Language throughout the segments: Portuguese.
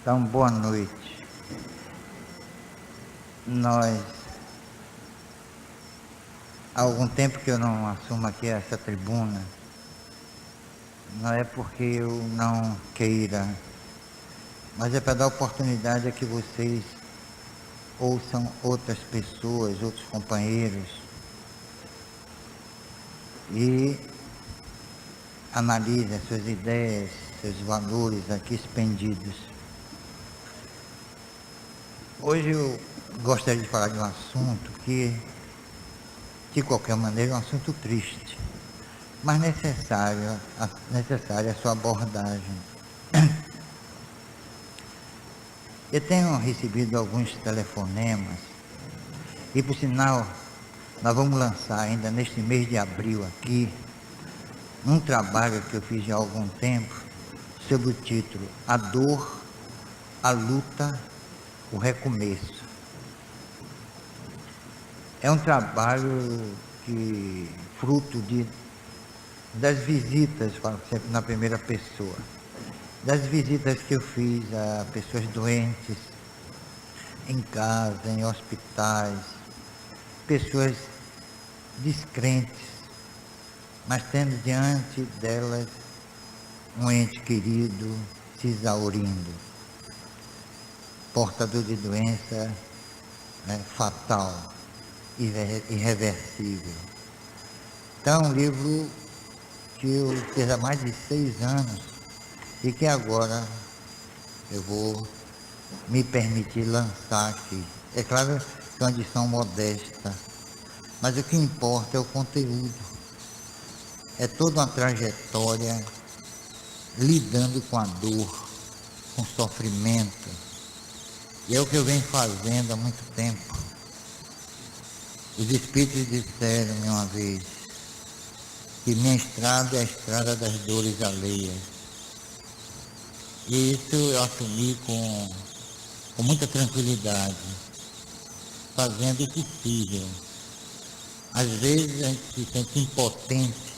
Então, boa noite. Há algum tempo que eu não assumo aqui essa tribuna, não é porque eu não queira, mas é para dar oportunidade a que vocês ouçam outras pessoas, outros companheiros e analisem suas ideias, seus valores aqui expendidos. Hoje eu gostaria de falar de um assunto que, de qualquer maneira, é um assunto triste, mas necessária a sua abordagem. Eu tenho recebido alguns telefonemas e, por sinal, nós vamos lançar ainda neste mês de abril aqui um trabalho que eu fiz já há algum tempo sob o título A Dor, a Luta, o Recomeço. É um trabalho que fruto das visitas, falo sempre na primeira pessoa, das visitas que eu fiz a pessoas doentes, em casa, em hospitais, pessoas descrentes, mas tendo diante delas um ente querido se exaurindo, portador de doença fatal, irreversível. Então, um livro que eu fiz há mais de 6 anos e que agora eu vou me permitir lançar aqui. É claro que é uma edição modesta, mas o que importa é o conteúdo. É toda uma trajetória lidando com a dor, com o sofrimento. E é o que eu venho fazendo há muito tempo. Os espíritos disseram-me uma vez que minha estrada é a estrada das dores alheias. E isso eu assumi com muita tranquilidade, fazendo o possível. Às vezes a gente se sente impotente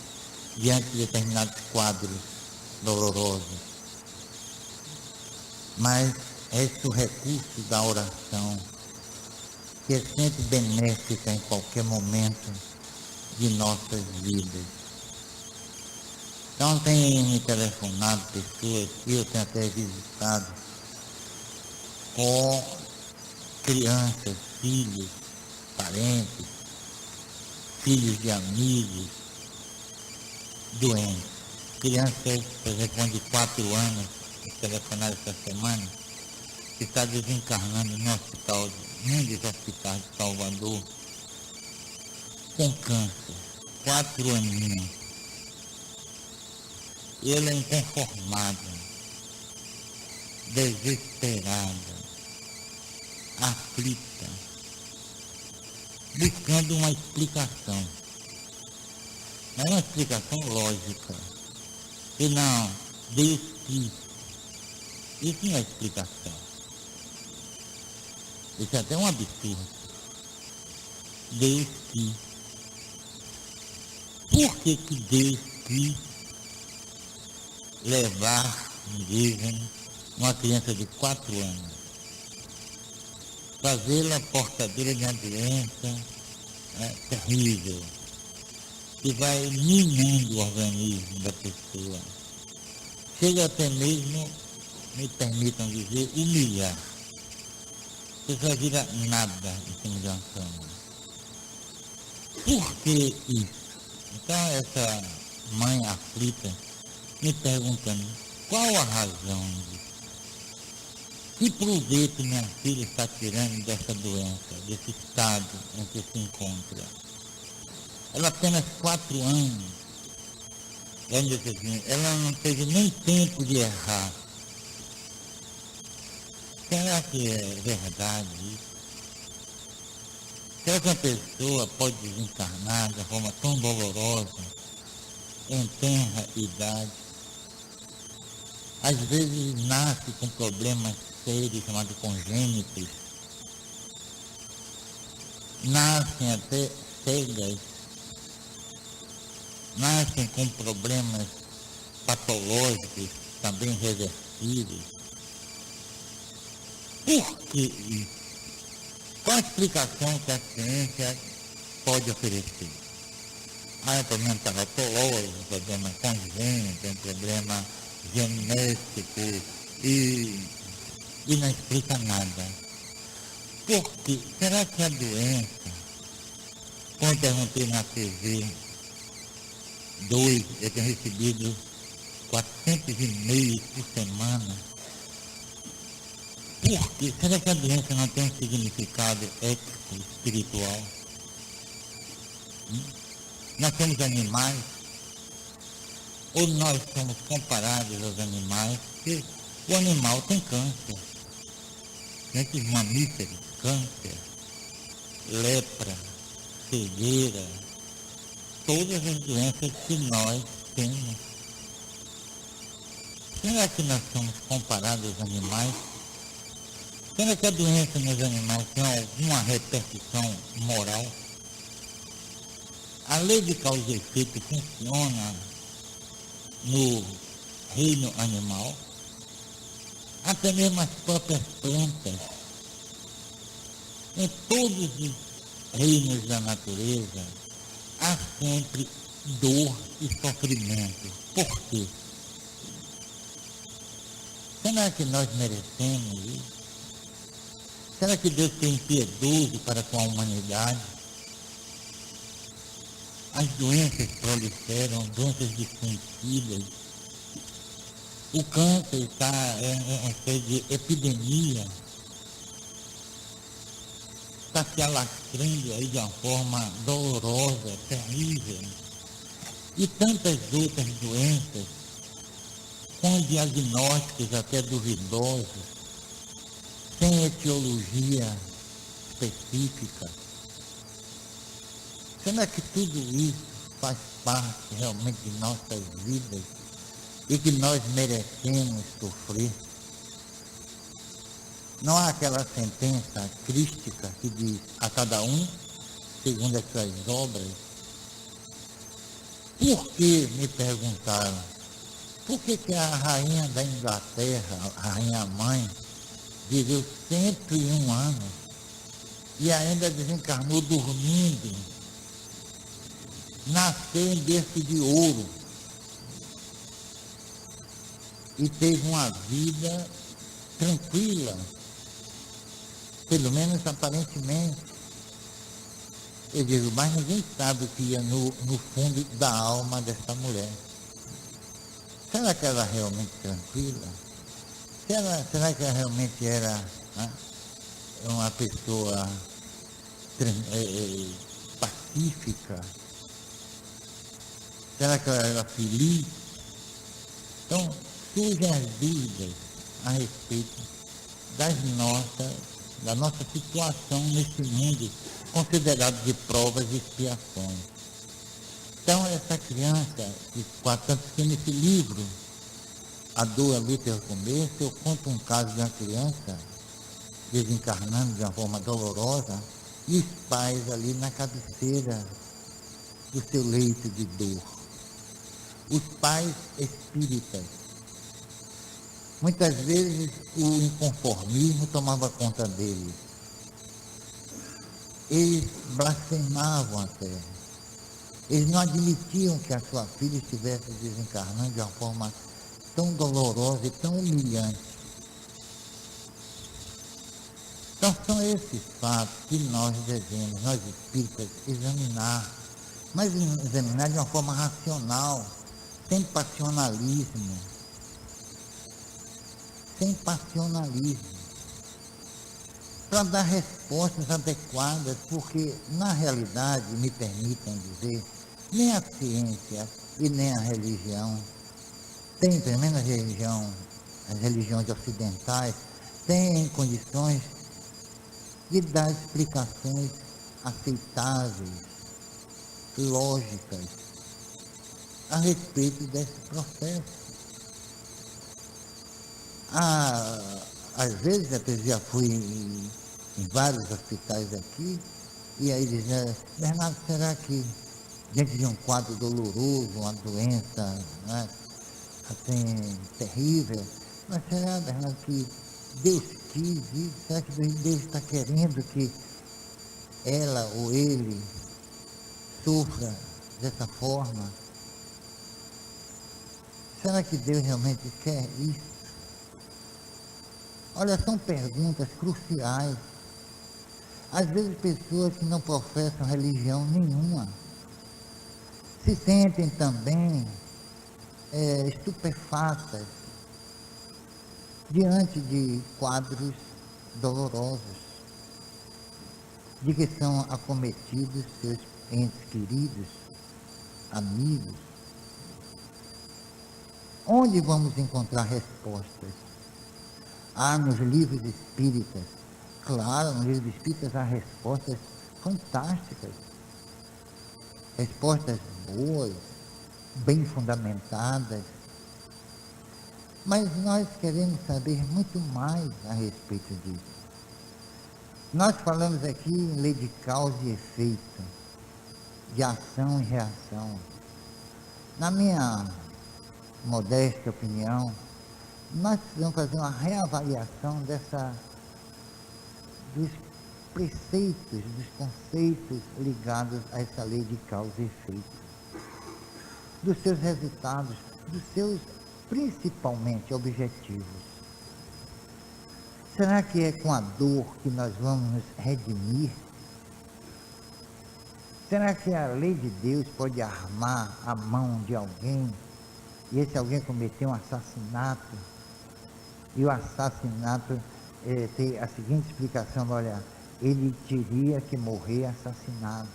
diante de determinados quadros dolorosos, mas é esse o recurso da oração, que é sempre benéfica em qualquer momento de nossas vidas. Então tem me telefonado pessoas que eu tenho até visitado com crianças, filhos, parentes, filhos de amigos, doentes. Crianças, por exemplo, de 4 anos, telefonaram essa semana, que está desencarnando no hospital, num dos hospitais de Salvador, com câncer, 4 aninhos. E ela é inconformada, desesperada, aflita, buscando uma explicação. Não é uma explicação lógica. E não, Deus quis. Isso não é explicação. Isso é até um absurdo. Deus quis. Por que Deus quis levar, dizem, uma criança de 4 anos, fazê-la portadora de uma doença terrível, que vai minando o organismo da pessoa, chega até mesmo, me permitam dizer, humilhar. A pessoa vira nada em cima de uma cama. Por que isso? Então essa mãe aflita me perguntando, qual a razão disso? Que proveito minha filha está tirando dessa doença, desse estado em que se encontra? Ela apenas 4 anos, ela não teve nem tempo de errar. Será que é verdade isso? Será que uma pessoa pode desencarnar de forma tão dolorosa, em tenra idade? Às vezes nasce com problemas sérios chamados congênitos, nascem até cegas, nascem com problemas patológicos também reversíveis. Por que isso? Qual a explicação que a ciência pode oferecer? É um problema taratológico, um problema congênito, um problema genético e não explica nada. Por quê? Será que a doença, como eu perguntei na TV, eu tenho recebido 400 e-mails por semana, por quê? Será que a doença não tem um significado ético, espiritual? Nós somos animais, ou nós somos comparados aos animais, porque o animal tem câncer, esses mamíferos, câncer, lepra, cegueira, todas as doenças que nós temos. Será que nós somos comparados aos animais? Será que a doença nos animais tem alguma repercussão moral? A lei de causa e efeito funciona no reino animal, até mesmo as próprias plantas. Em todos os reinos da natureza há sempre dor e sofrimento. Por quê? Será que nós merecemos isso? Será que Deus tem piedoso para com a humanidade? As doenças proliferam, doenças desconhecidas. O câncer está em espécie de epidemia. Está se alastrando aí de uma forma dolorosa, terrível. E tantas outras doenças, com diagnósticos até duvidosos, sem etiologia específica. Será que tudo isso faz parte realmente de nossas vidas e que nós merecemos sofrer? Não há aquela sentença crística que diz a cada um segundo as suas obras? Por que, me perguntaram, por que a rainha da Inglaterra, a rainha mãe, viveu 101 anos e ainda desencarnou dormindo, nasceu em berço de ouro e teve uma vida tranquila, pelo menos aparentemente? Eu digo, mas ninguém sabe o que ia no fundo da alma dessa mulher. Será que ela realmente tranquila? Será que ela realmente era uma pessoa pacífica? Será que ela era feliz? Então, surgem as dúvidas a respeito da nossa situação nesse mundo, considerado de provas e expiações. Então, essa criança de 4 anos, que nesse livro, A Dor, a Luta e o Recomeço, eu conto um caso de uma criança desencarnando de uma forma dolorosa e os pais ali na cabeceira do seu leito de dor. Os pais espíritas. Muitas vezes o inconformismo tomava conta deles. Eles blasfemavam a terra. Eles não admitiam que a sua filha estivesse desencarnando de uma forma tão dolorosa e tão humilhante. Então são esses fatos que nós devemos, nós espíritas, examinar, mas examinar de uma forma racional, sem passionalismo. Sem passionalismo. Para dar respostas adequadas, porque na realidade, me permitam dizer, nem a ciência e nem a religião, tem, pelo menos as religiões ocidentais, têm condições de dar explicações aceitáveis, lógicas, a respeito desse processo. Às vezes, eu já fui em vários hospitais aqui, e aí diziam, Bernardo, será que diante de um quadro doloroso, uma doença, né, assim, terrível, mas será, Bernardo, que Deus quis isso? Será que Deus está querendo que ela ou ele sofra dessa forma? Será que Deus realmente quer isso? Olha, são perguntas cruciais. Às vezes pessoas que não professam religião nenhuma se sentem também estupefatas diante de quadros dolorosos, de que são acometidos seus entes queridos, amigos. Onde vamos encontrar respostas? Nos livros espíritas. Claro, nos livros espíritas há respostas fantásticas, respostas boas, bem fundamentadas. Mas nós queremos saber muito mais a respeito disso. Nós falamos aqui em lei de causa e efeito, de ação e reação. Na minha modesta opinião, nós precisamos fazer uma reavaliação dos preceitos, dos conceitos ligados a essa lei de causa e efeito, dos seus resultados, dos seus principalmente objetivos. Será que é com a dor que nós vamos nos redimir? Será que a lei de Deus pode armar a mão de alguém e esse alguém cometer um assassinato e o assassinato ter a seguinte explicação: olha, ele teria que morrer assassinado?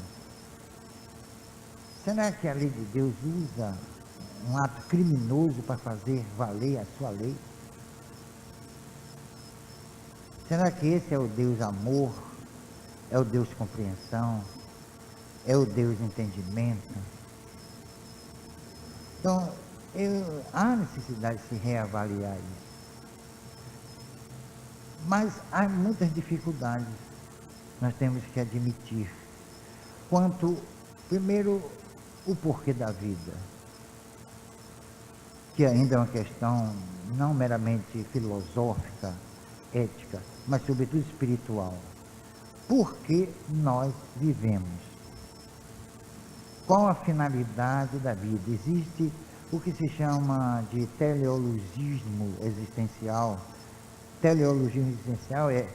Será que a lei de Deus usa um ato criminoso para fazer valer a sua lei? Será que esse é o Deus amor? É o Deus compreensão? É o Deus entendimento? Então, há necessidade de se reavaliar isso. Mas há muitas dificuldades, nós temos que admitir. Quanto, primeiro, o porquê da vida, que ainda é uma questão não meramente filosófica, ética, mas sobretudo espiritual. Por que nós vivemos? Qual a finalidade da vida? Existe o que se chama de teleologismo existencial. Teleologismo existencial é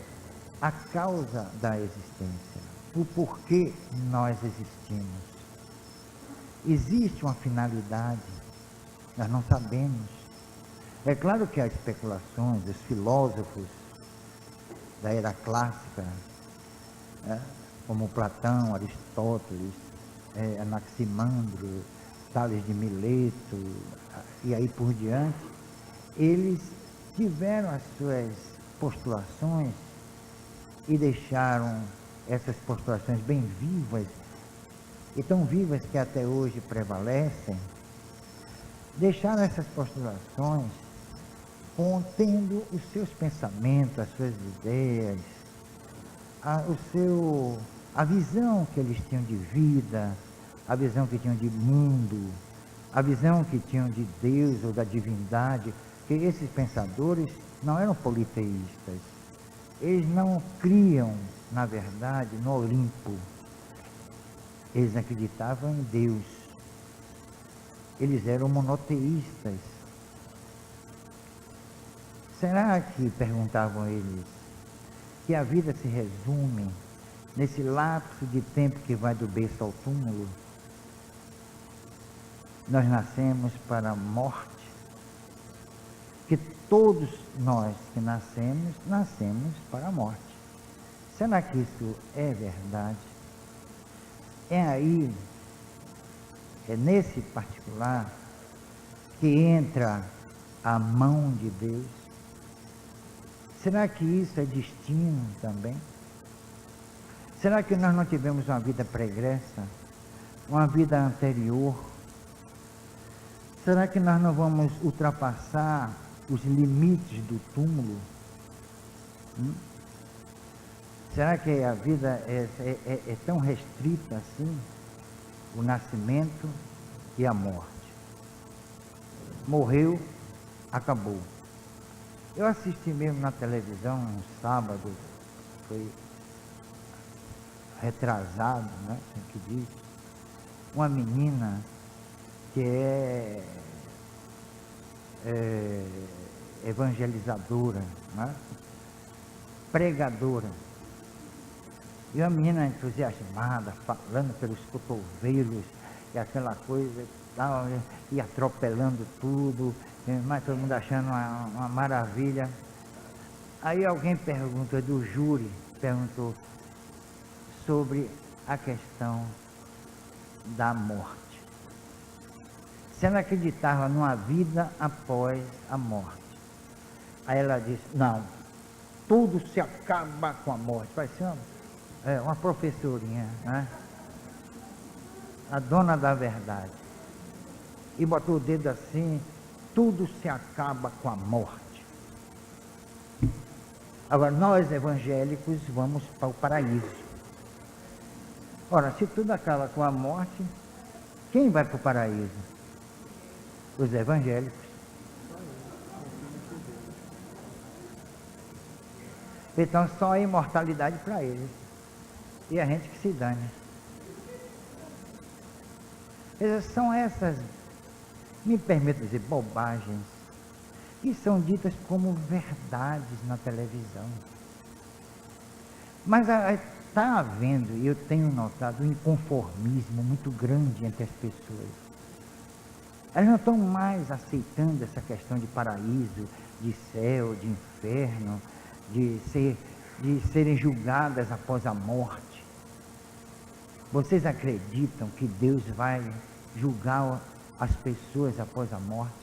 a causa da existência, o porquê nós existimos. Existe uma finalidade, nós não sabemos. É claro que há especulações dos filósofos da era clássica, como Platão, Aristóteles, Anaximandro, Tales de Mileto, e aí por diante. Eles tiveram as suas postulações e deixaram essas postulações bem vivas, e tão vivas que até hoje prevalecem. Deixaram essas postulações contendo os seus pensamentos, as suas ideias, a visão que eles tinham de vida, a visão que tinham de mundo, a visão que tinham de Deus ou da divindade. Que esses pensadores não eram politeístas, eles não criam, na verdade, no Olimpo, eles acreditavam em Deus, eles eram monoteístas. Será que, perguntavam eles, que a vida se resume nesse lapso de tempo que vai do berço ao túmulo? Nós nascemos para a morte, que todos nós que nascemos para a morte. Será que isso é verdade? É aí, é nesse particular, que entra a mão de Deus. Será que isso é destino também? Será que nós não tivemos uma vida pregressa, uma vida anterior? Será que nós não vamos ultrapassar os limites do túmulo? Será que a vida é tão restrita assim? O nascimento e a morte. Morreu, acabou. Eu assisti mesmo na televisão, um sábado, foi retrasado, né, assim que diz, uma menina que é evangelizadora, né, pregadora, e uma menina entusiasmada, falando pelos cotovelos, e aquela coisa e tal, e atropelando tudo, mas todo mundo achando uma maravilha. Aí alguém perguntou, do júri, perguntou sobre a questão da morte. Se ela acreditava numa vida após a morte. Aí ela disse, não, tudo se acaba com a morte. Vai ser uma professorinha, né? A dona da verdade. E botou o dedo assim, tudo se acaba com a morte. Agora, nós evangélicos vamos para o paraíso. Ora, se tudo acaba com a morte, quem vai para o paraíso? Os evangélicos. Então, só a imortalidade para eles. E a gente que se dane. São essas, me permito dizer, bobagens, que são ditas como verdades na televisão. Mas está havendo, e eu tenho notado, um inconformismo muito grande entre as pessoas. Elas não estão mais aceitando essa questão de paraíso, de céu, de inferno, de serem julgadas após a morte. Vocês acreditam que Deus vai julgar as pessoas após a morte?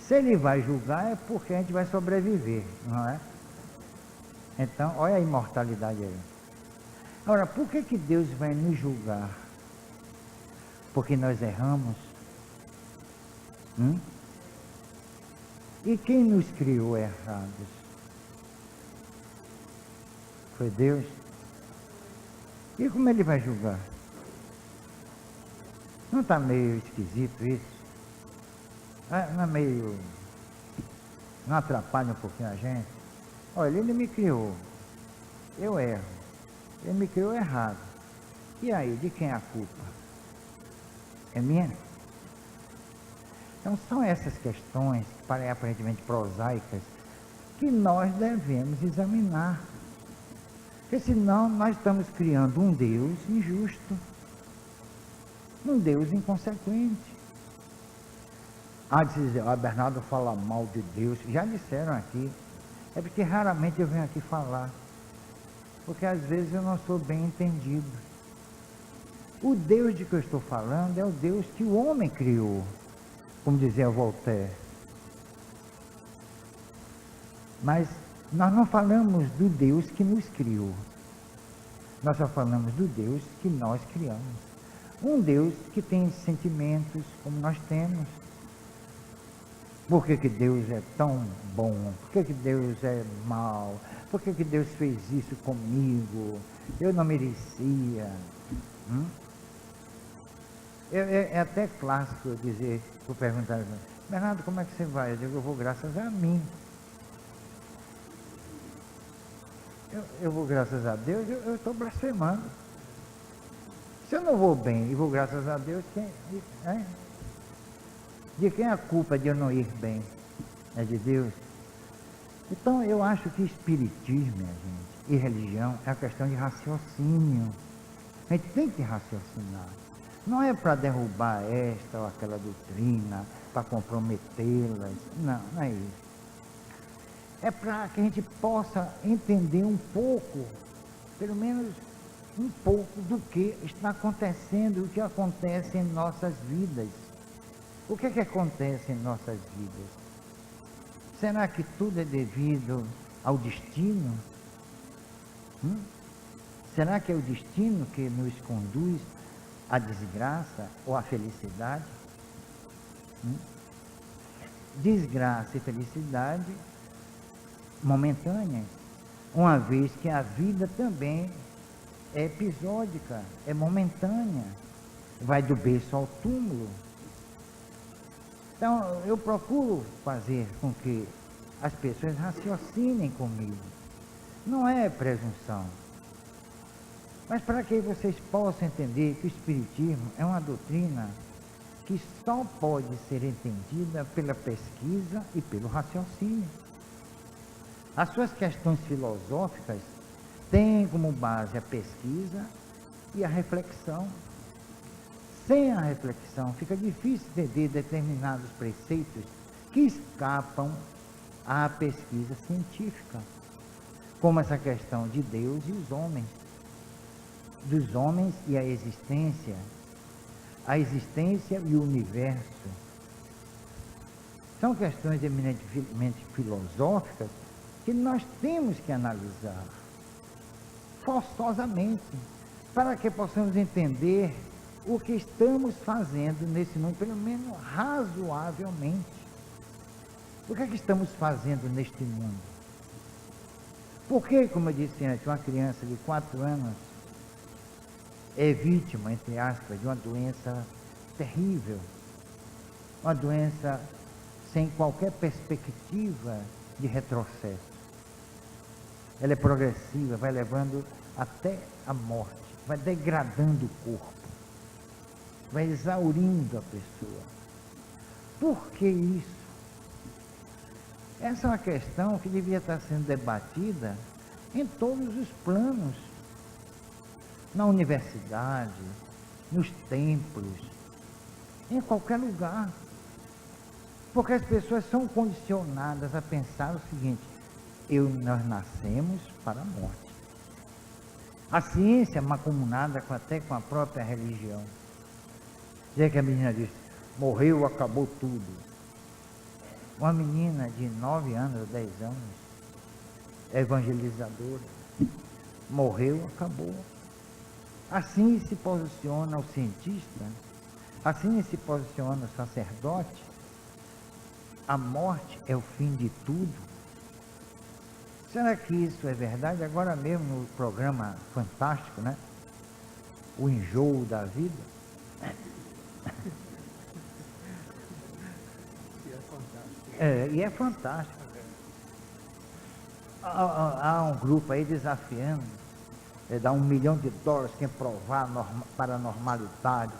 Se Ele vai julgar é porque a gente vai sobreviver, não é? Então, olha a imortalidade aí. Ora, por que Deus vai nos julgar? Porque nós erramos? E quem nos criou errados? Foi Deus? E como Ele vai julgar? Não está meio esquisito isso? Não é meio... Não atrapalha um pouquinho a gente? Olha, Ele me criou. Eu erro. Ele me criou errado. E aí, de quem é a culpa? É minha? Então são essas questões, que parecem aparentemente prosaicas, que nós devemos examinar. Porque senão nós estamos criando um Deus injusto, um Deus inconsequente. De se dizer, Bernardo fala mal de Deus, já disseram aqui, é porque raramente eu venho aqui falar, porque às vezes eu não sou bem entendido. O Deus de que eu estou falando é o Deus que o homem criou, como dizia Voltaire. Mas nós não falamos do Deus que nos criou, nós só falamos do Deus que nós criamos. Um Deus que tem sentimentos como nós temos. Por que Deus é tão bom? Por que Deus é mau? Por que Deus fez isso comigo? Eu não merecia. É até clássico eu dizer, vou perguntar, Bernardo, como é que você vai? Eu digo, eu vou graças a mim. Eu vou graças a Deus, eu estou blasfemando. Se eu não vou bem e vou graças a Deus, de quem é a culpa de eu não ir bem? É de Deus? Então eu acho que espiritismo, minha gente, e religião é a questão de raciocínio. A gente tem que raciocinar. Não é para derrubar esta ou aquela doutrina, para comprometê-las. Não, não é isso. É para que a gente possa entender um pouco, pelo menos um pouco, do que está acontecendo, o que acontece em nossas vidas. O que é que acontece em nossas vidas? Será que tudo é devido ao destino? Será que é o destino que nos conduz à desgraça ou à felicidade? Desgraça e felicidade momentâneas, uma vez que a vida também é episódica, é momentânea, vai do berço ao túmulo. Então eu procuro fazer com que as pessoas raciocinem comigo. Não é presunção. Mas para que vocês possam entender que o Espiritismo é uma doutrina que só pode ser entendida pela pesquisa e pelo raciocínio. As suas questões filosóficas têm como base a pesquisa e a reflexão. Sem a reflexão, fica difícil entender determinados preceitos que escapam à pesquisa científica, como essa questão de Deus e os homens, dos homens e a existência e o universo. São questões eminentemente filosóficas que nós temos que analisar forçosamente, para que possamos entender o que estamos fazendo nesse mundo, pelo menos razoavelmente. O que é que estamos fazendo neste mundo? Porque, como eu disse antes, uma criança de 4 anos é vítima, entre aspas, de uma doença terrível, uma doença sem qualquer perspectiva de retrocesso. Ela é progressiva, vai levando até a morte, vai degradando o corpo, vai exaurindo a pessoa. Por que isso? Essa é uma questão que devia estar sendo debatida em todos os planos, na universidade, nos templos, em qualquer lugar. Porque as pessoas são condicionadas a pensar o seguinte: nós nascemos para a morte. A ciência macumunada até com a própria religião. Já que a menina disse, morreu, acabou tudo. Uma menina de 9 anos, 10 anos, evangelizadora, morreu, acabou. Assim se posiciona o cientista, assim se posiciona o sacerdote. A morte é o fim de tudo. Será que isso é verdade? Agora mesmo no programa fantástico, né? O enjoo da vida. E é fantástico. Há um grupo aí desafiando, dar $1 milhão, quem provar paranormalidade.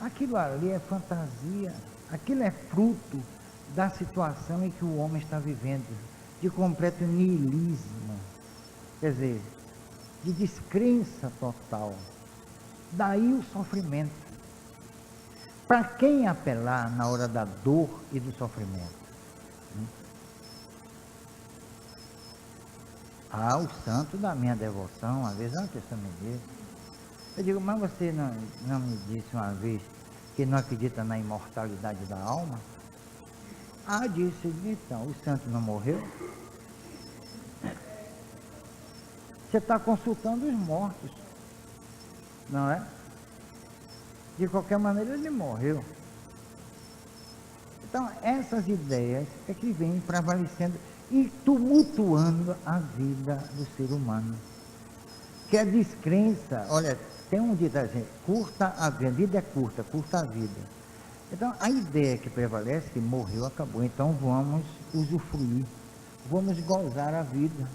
Aquilo ali é fantasia, aquilo é fruto da situação em que o homem está vivendo, de completo niilismo, quer dizer, de descrença total. Daí o sofrimento. Para quem apelar na hora da dor e do sofrimento? O santo da minha devoção, às vezes uma pessoa me diz, eu digo, mas você não me disse uma vez que não acredita na imortalidade da alma? Disse, então, o santo não morreu? Você está consultando os mortos, não é? De qualquer maneira ele morreu. Então essas ideias é que vêm prevalecendo e tumultuando a vida do ser humano. Que a descrença, olha, tem um ditado assim, a vida é curta a vida. Então a ideia que prevalece é que morreu, acabou, então vamos usufruir, vamos gozar a vida,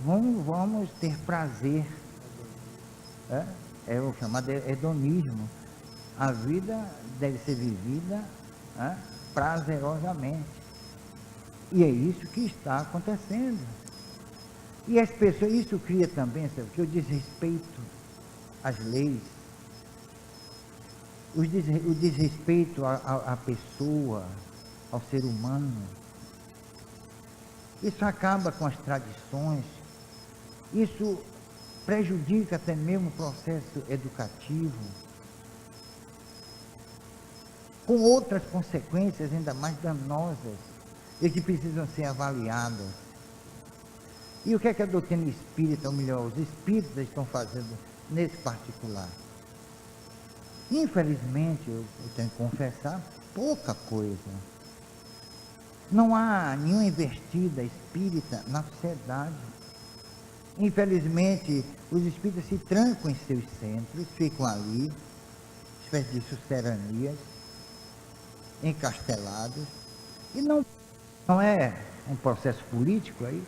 vamos ter prazer. É o chamado hedonismo. A vida deve ser vivida prazerosamente. E é isso que está acontecendo. E as pessoas, isso cria também, sabe, que o desrespeito às leis, o desrespeito à pessoa, ao ser humano. Isso acaba com as tradições, isso prejudica até mesmo o processo educativo, com outras consequências ainda mais danosas e que precisam ser avaliadas. E o que é que a doutrina espírita, ou melhor, os espíritas estão fazendo nesse particular? Infelizmente, eu tenho que confessar, pouca coisa. Não há nenhuma investida espírita na sociedade. Infelizmente, os espíritas se trancam em seus centros, ficam ali, espécie de suceranias, encastelados, e não Não é um processo político aí?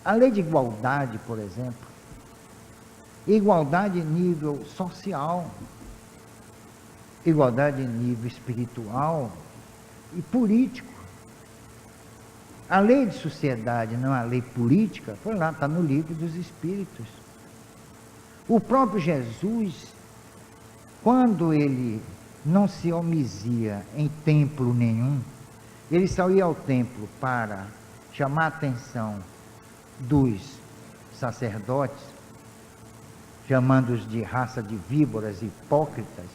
A lei de igualdade, por exemplo, igualdade em nível social, igualdade em nível espiritual e político. A lei de sociedade, não a lei política, foi lá, está no livro dos Espíritos. O próprio Jesus, quando ele não se omisia em templo nenhum, ele só ia ao templo para chamar a atenção dos sacerdotes, chamando-os de raça de víboras hipócritas.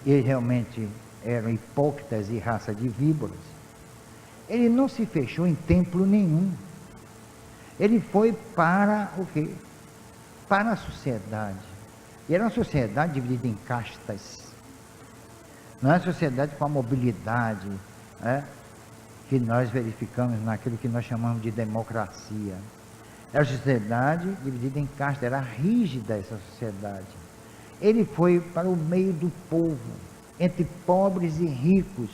Eles realmente eram hipócritas e raça de víboras. Ele não se fechou em templo nenhum. Ele foi para o quê? Para a sociedade. E era uma sociedade dividida em castas. Não é uma sociedade com a mobilidade, que nós verificamos naquilo que nós chamamos de democracia. Era uma sociedade dividida em castas, era rígida essa sociedade. Ele foi para o meio do povo, entre pobres e ricos.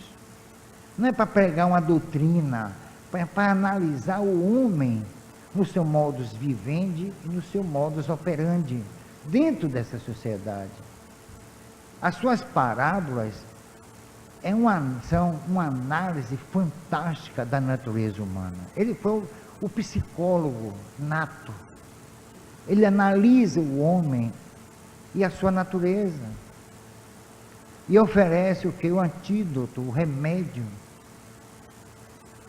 Não é para pregar uma doutrina, é para analisar o homem no seu modus vivendi e no seu modus operandi, dentro dessa sociedade. As suas parábolas são uma análise fantástica da natureza humana. Ele foi o psicólogo nato. Ele analisa o homem e a sua natureza. E oferece o que? O antídoto, o remédio.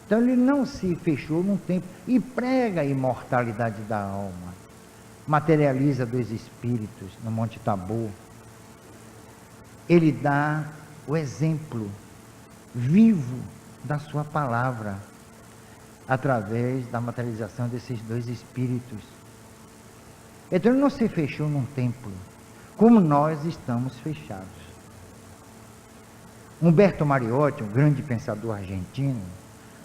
Então ele não se fechou num tempo e prega a imortalidade da alma. Materializa dos espíritos no Monte Tabor. Ele dá o exemplo vivo da sua palavra, através da materialização desses dois espíritos. Então ele não se fechou num templo, como nós estamos fechados. Humberto Mariotti, um grande pensador argentino,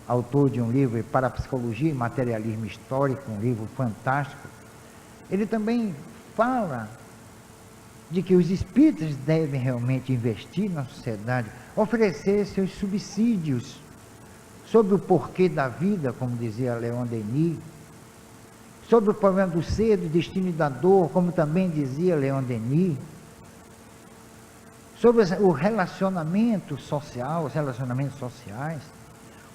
autor de um livro Parapsicologia e Materialismo Histórico, um livro fantástico, ele também fala de que os espíritas devem realmente investir na sociedade, oferecer seus subsídios sobre o porquê da vida, como dizia Leon Denis, sobre o problema do ser, do destino e da dor, como também dizia Leon Denis, sobre o relacionamento social, os relacionamentos sociais,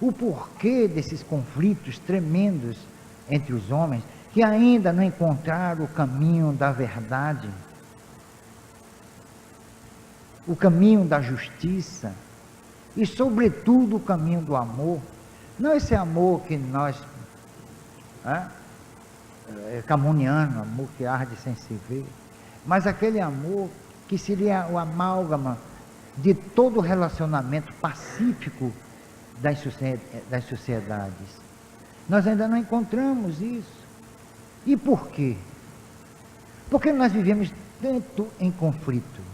o porquê desses conflitos tremendos entre os homens, que ainda não encontraram o caminho da verdade, o caminho da justiça e, sobretudo, o caminho do amor. Não esse amor que nós, camuniano, amor que arde sem se ver, mas aquele amor que seria o amálgama de todo o relacionamento pacífico das sociedades. Nós ainda não encontramos isso. E por quê? Porque nós vivemos tanto em conflito.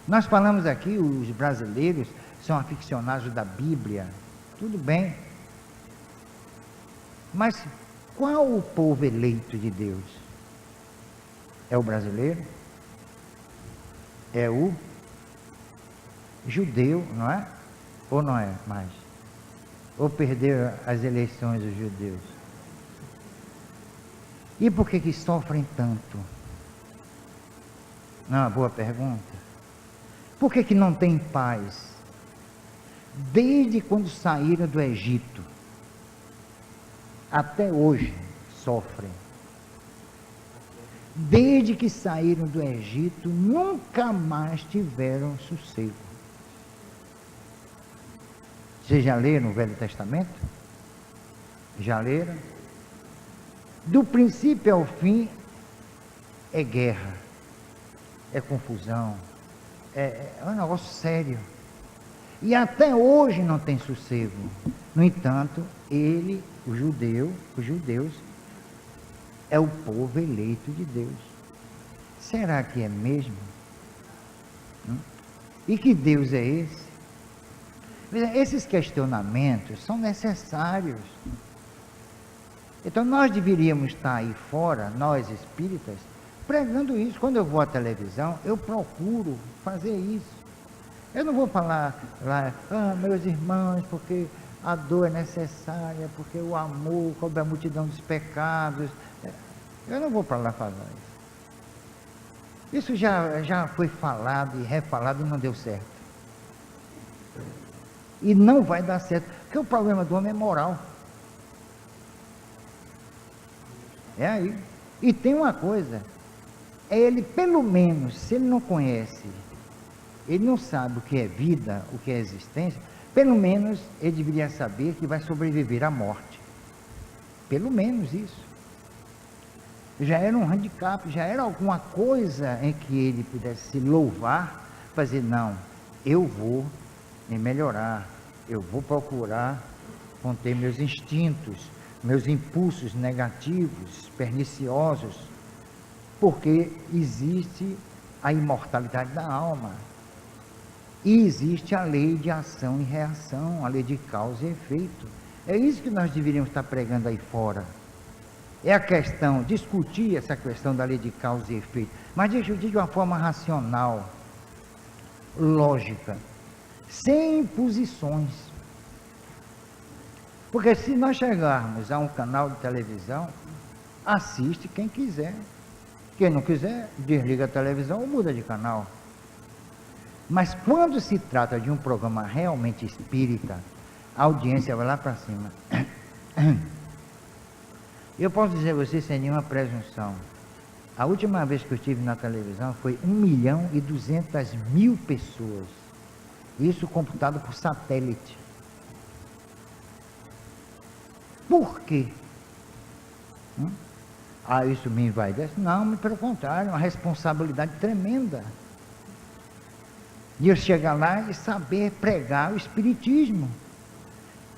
Nós falamos aqui, os brasileiros são aficionados da Bíblia, tudo bem. Mas qual o povo eleito de Deus? É o brasileiro? É o judeu, não é? Ou não é mais? Ou perderam as eleições os judeus? E por que sofrem tanto? Não é uma boa pergunta? Por que não tem paz? Desde quando saíram do Egito, até hoje sofrem. Desde que saíram do Egito, nunca mais tiveram sossego. Vocês já leram o Velho Testamento? Já leram? Do princípio ao fim é guerra, é confusão, é um negócio sério. E até hoje não tem sossego. No entanto, os judeus, é o povo eleito de Deus. Será que é mesmo? E que Deus é esse? Esses questionamentos são necessários. Então nós deveríamos estar aí fora, nós espíritas, pregando isso. Quando eu vou à televisão, eu procuro fazer isso. Eu não vou falar lá, meus irmãos, porque a dor é necessária, porque o amor cobre a multidão dos pecados. Eu não vou para lá falar isso. Isso já foi falado e refalado e não deu certo. E não vai dar certo, porque o problema do homem é moral. É aí. E tem uma coisa, ele pelo menos, se ele não conhece, ele não sabe o que é vida, o que é existência, pelo menos ele deveria saber que vai sobreviver à morte. Pelo menos isso. Já era um handicap, já era alguma coisa em que ele pudesse se louvar, fazer, não, eu vou me melhorar, eu vou procurar conter meus instintos, meus impulsos negativos, perniciosos, porque existe a imortalidade da alma. E existe a lei de ação e reação, a lei de causa e efeito. É isso que nós deveríamos estar pregando aí fora. É a questão, discutir essa questão da lei de causa e efeito, mas discutir de uma forma racional, lógica, sem imposições. Porque se nós chegarmos a um canal de televisão, assiste quem quiser. Quem não quiser, desliga a televisão ou muda de canal. Mas quando se trata de um programa realmente espírita, a audiência vai lá para cima. Eu posso dizer a você sem nenhuma presunção, a última vez que eu estive na televisão foi 1.200.000 pessoas, isso computado por satélite. Por quê? Isso me envaidece? Não, pelo contrário, uma responsabilidade tremenda de eu chegar lá e saber pregar o espiritismo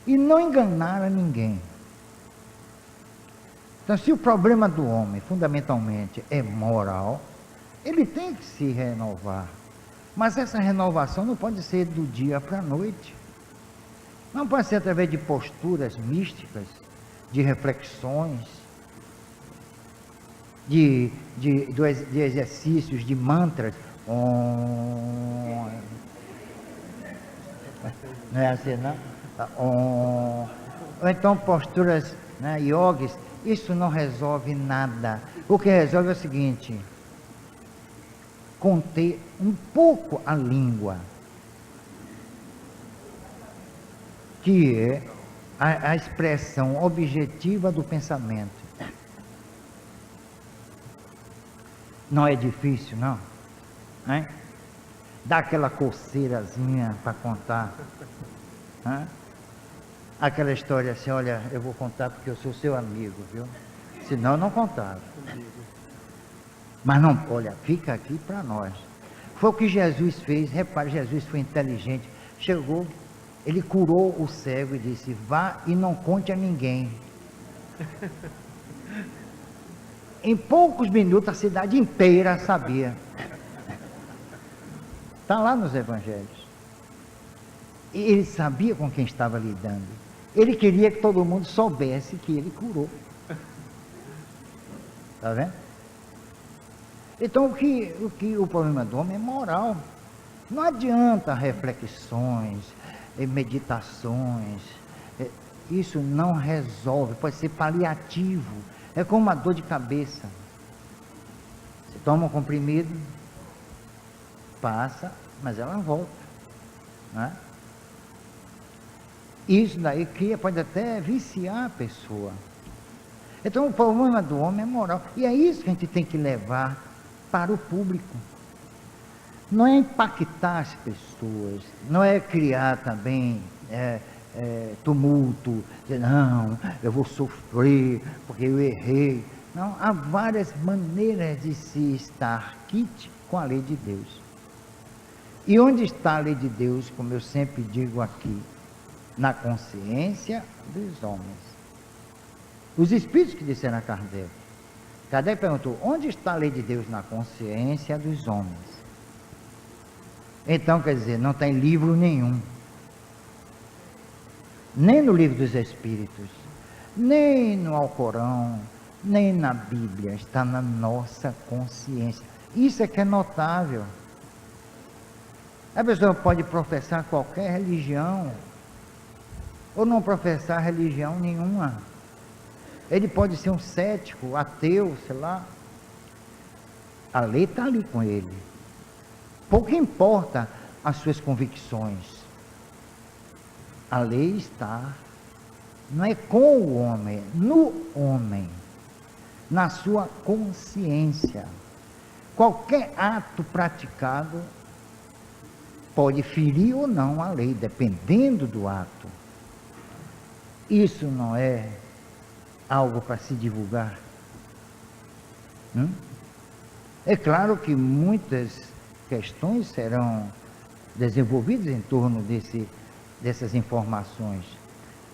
e não enganar a ninguém. Então, se o problema do homem, fundamentalmente, é moral, ele tem que se renovar. Mas essa renovação não pode ser do dia para a noite. Não pode ser através de posturas místicas, de reflexões, de exercícios, de mantras. Não é assim, não? Ou então posturas, né, yogis. Isso não resolve nada. O que resolve é o seguinte: conter um pouco a língua, que é a expressão objetiva do pensamento. Não é difícil, não? Hein? Dá aquela coceirazinha para contar. Hein? Aquela história assim, olha, eu vou contar porque eu sou seu amigo, viu? Senão eu não contava. Mas não, olha, fica aqui para nós. Foi o que Jesus fez. Repare, Jesus foi inteligente. Chegou, ele curou o cego e disse: vá e não conte a ninguém. Em poucos minutos a cidade inteira sabia. Está lá nos evangelhos. E ele sabia com quem estava lidando. Ele queria que todo mundo soubesse que ele curou. Está vendo? Então o problema do homem é moral. Não adianta reflexões, meditações. Isso não resolve, pode ser paliativo. É como uma dor de cabeça. Você toma um comprimido, passa, mas ela volta. Né? Isso daí pode até viciar a pessoa. Então o problema do homem é moral. E é isso que a gente tem que levar para o público. Não é impactar as pessoas, não é criar também tumulto, dizer, não, eu vou sofrer porque eu errei. Não, há várias maneiras de se estar quite com a lei de Deus. E onde está a lei de Deus, como eu sempre digo aqui? Na consciência dos homens. Os espíritos que disseram a Kardec. Kardec perguntou: onde está a lei de Deus? Na consciência dos homens. Então, quer dizer, não tem livro nenhum. Nem no livro dos Espíritos, nem no Alcorão, nem na Bíblia. Está na nossa consciência. Isso é que é notável. A pessoa pode professar qualquer religião, ou não professar religião nenhuma. Ele pode ser um cético, ateu, sei lá. A lei está ali com ele. Pouco importa as suas convicções. A lei está, não é com o homem, no homem, na sua consciência. Qualquer ato praticado pode ferir ou não a lei, dependendo do ato. Isso não é algo para se divulgar? É claro que muitas questões serão desenvolvidas em torno dessas informações,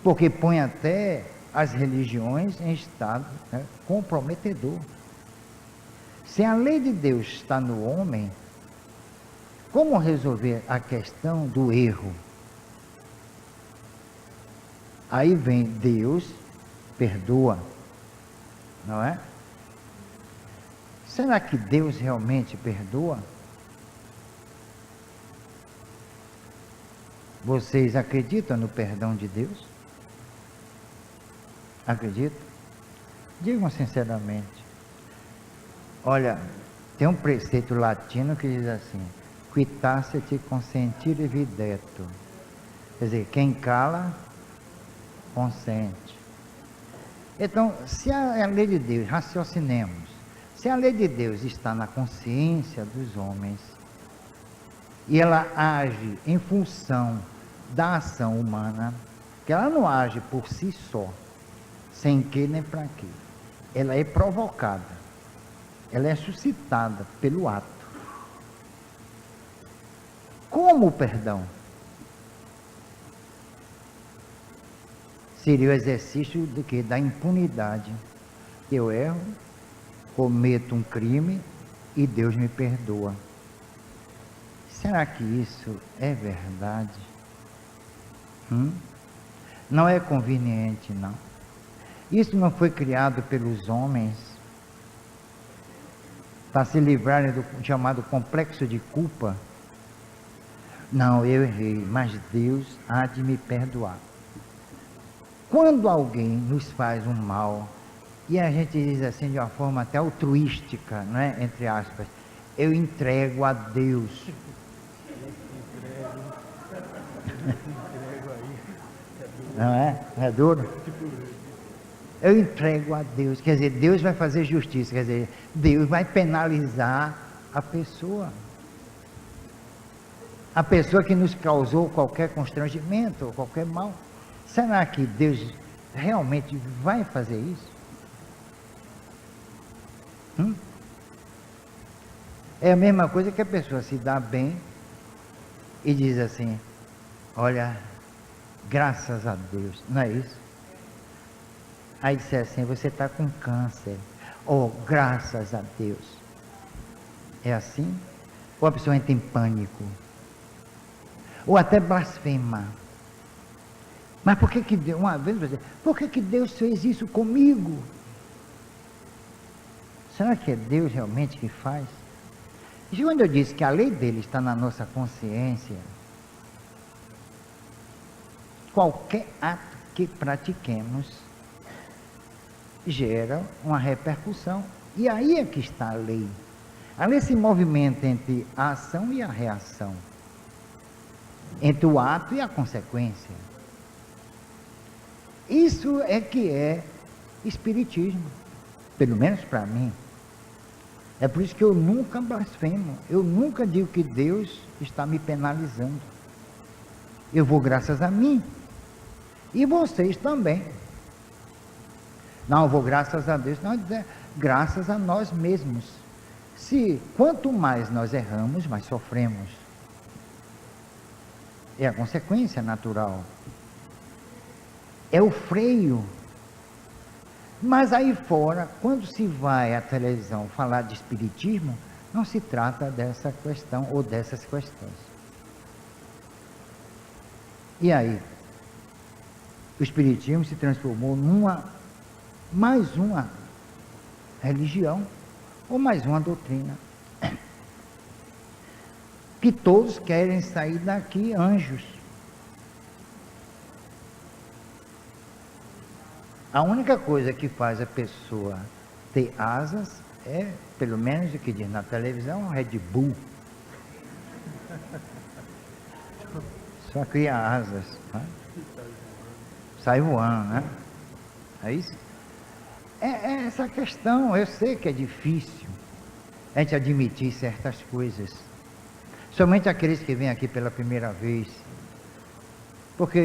porque põe até as religiões em estado, né, comprometedor. Se a lei de Deus está no homem, como resolver a questão do erro? Aí vem Deus, perdoa, não é? Será que Deus realmente perdoa? Vocês acreditam no perdão de Deus? Acreditam? Digam sinceramente. Olha, tem um preceito latino que diz assim: quitasse-te consentire videto. Quer dizer, quem cala, consente. Então, se a lei de Deus, raciocinemos, se a lei de Deus está na consciência dos homens, e ela age em função da ação humana, que ela não age por si só, sem que nem para quê. Ela é provocada, ela é suscitada pelo ato. Como o perdão? Seria o exercício de quê? Da impunidade. Eu erro, cometo um crime e Deus me perdoa. Será que isso é verdade? Não é conveniente, não. Isso não foi criado pelos homens para se livrarem do chamado complexo de culpa. Não, eu errei, mas Deus há de me perdoar. Quando alguém nos faz um mal, e a gente diz assim de uma forma até altruística, não é? Entre aspas, eu entrego a Deus. Não é? É duro? Eu entrego a Deus. Quer dizer, Deus vai fazer justiça. Quer dizer, Deus vai penalizar a pessoa. A pessoa que nos causou qualquer constrangimento, ou qualquer mal. Será que Deus realmente vai fazer isso? É a mesma coisa que a pessoa se dá bem e diz assim: olha, graças a Deus, não é isso? Aí disser assim: você está com câncer, oh, graças a Deus. É assim? Ou a pessoa entra em pânico, ou até blasfema. Mas por que Deus, uma vez você, por que Deus fez isso comigo? Será que é Deus realmente que faz? E quando eu disse que a lei dele está na nossa consciência, qualquer ato que pratiquemos gera uma repercussão. E aí é que está a lei. A lei se movimenta entre a ação e a reação, entre o ato e a consequência. Isso é que é espiritismo, pelo menos para mim. É por isso que eu nunca blasfemo, eu nunca digo que Deus está me penalizando. Eu vou graças a mim, e vocês também. Não, eu vou graças a Deus, não, graças a nós mesmos. Quanto mais nós erramos, mais sofremos. É a consequência natural. É o freio. Mas aí fora, quando se vai à televisão falar de espiritismo, não se trata dessa questão ou dessas questões. E aí? O espiritismo se transformou mais uma religião ou mais uma doutrina. Que todos querem sair daqui anjos. A única coisa que faz a pessoa ter asas é, pelo menos o que diz na televisão, um Red Bull. Só cria asas, né? Sai voando, né? É isso? É essa questão, eu sei que é difícil a gente admitir certas coisas. Somente aqueles que vêm aqui pela primeira vez. Porque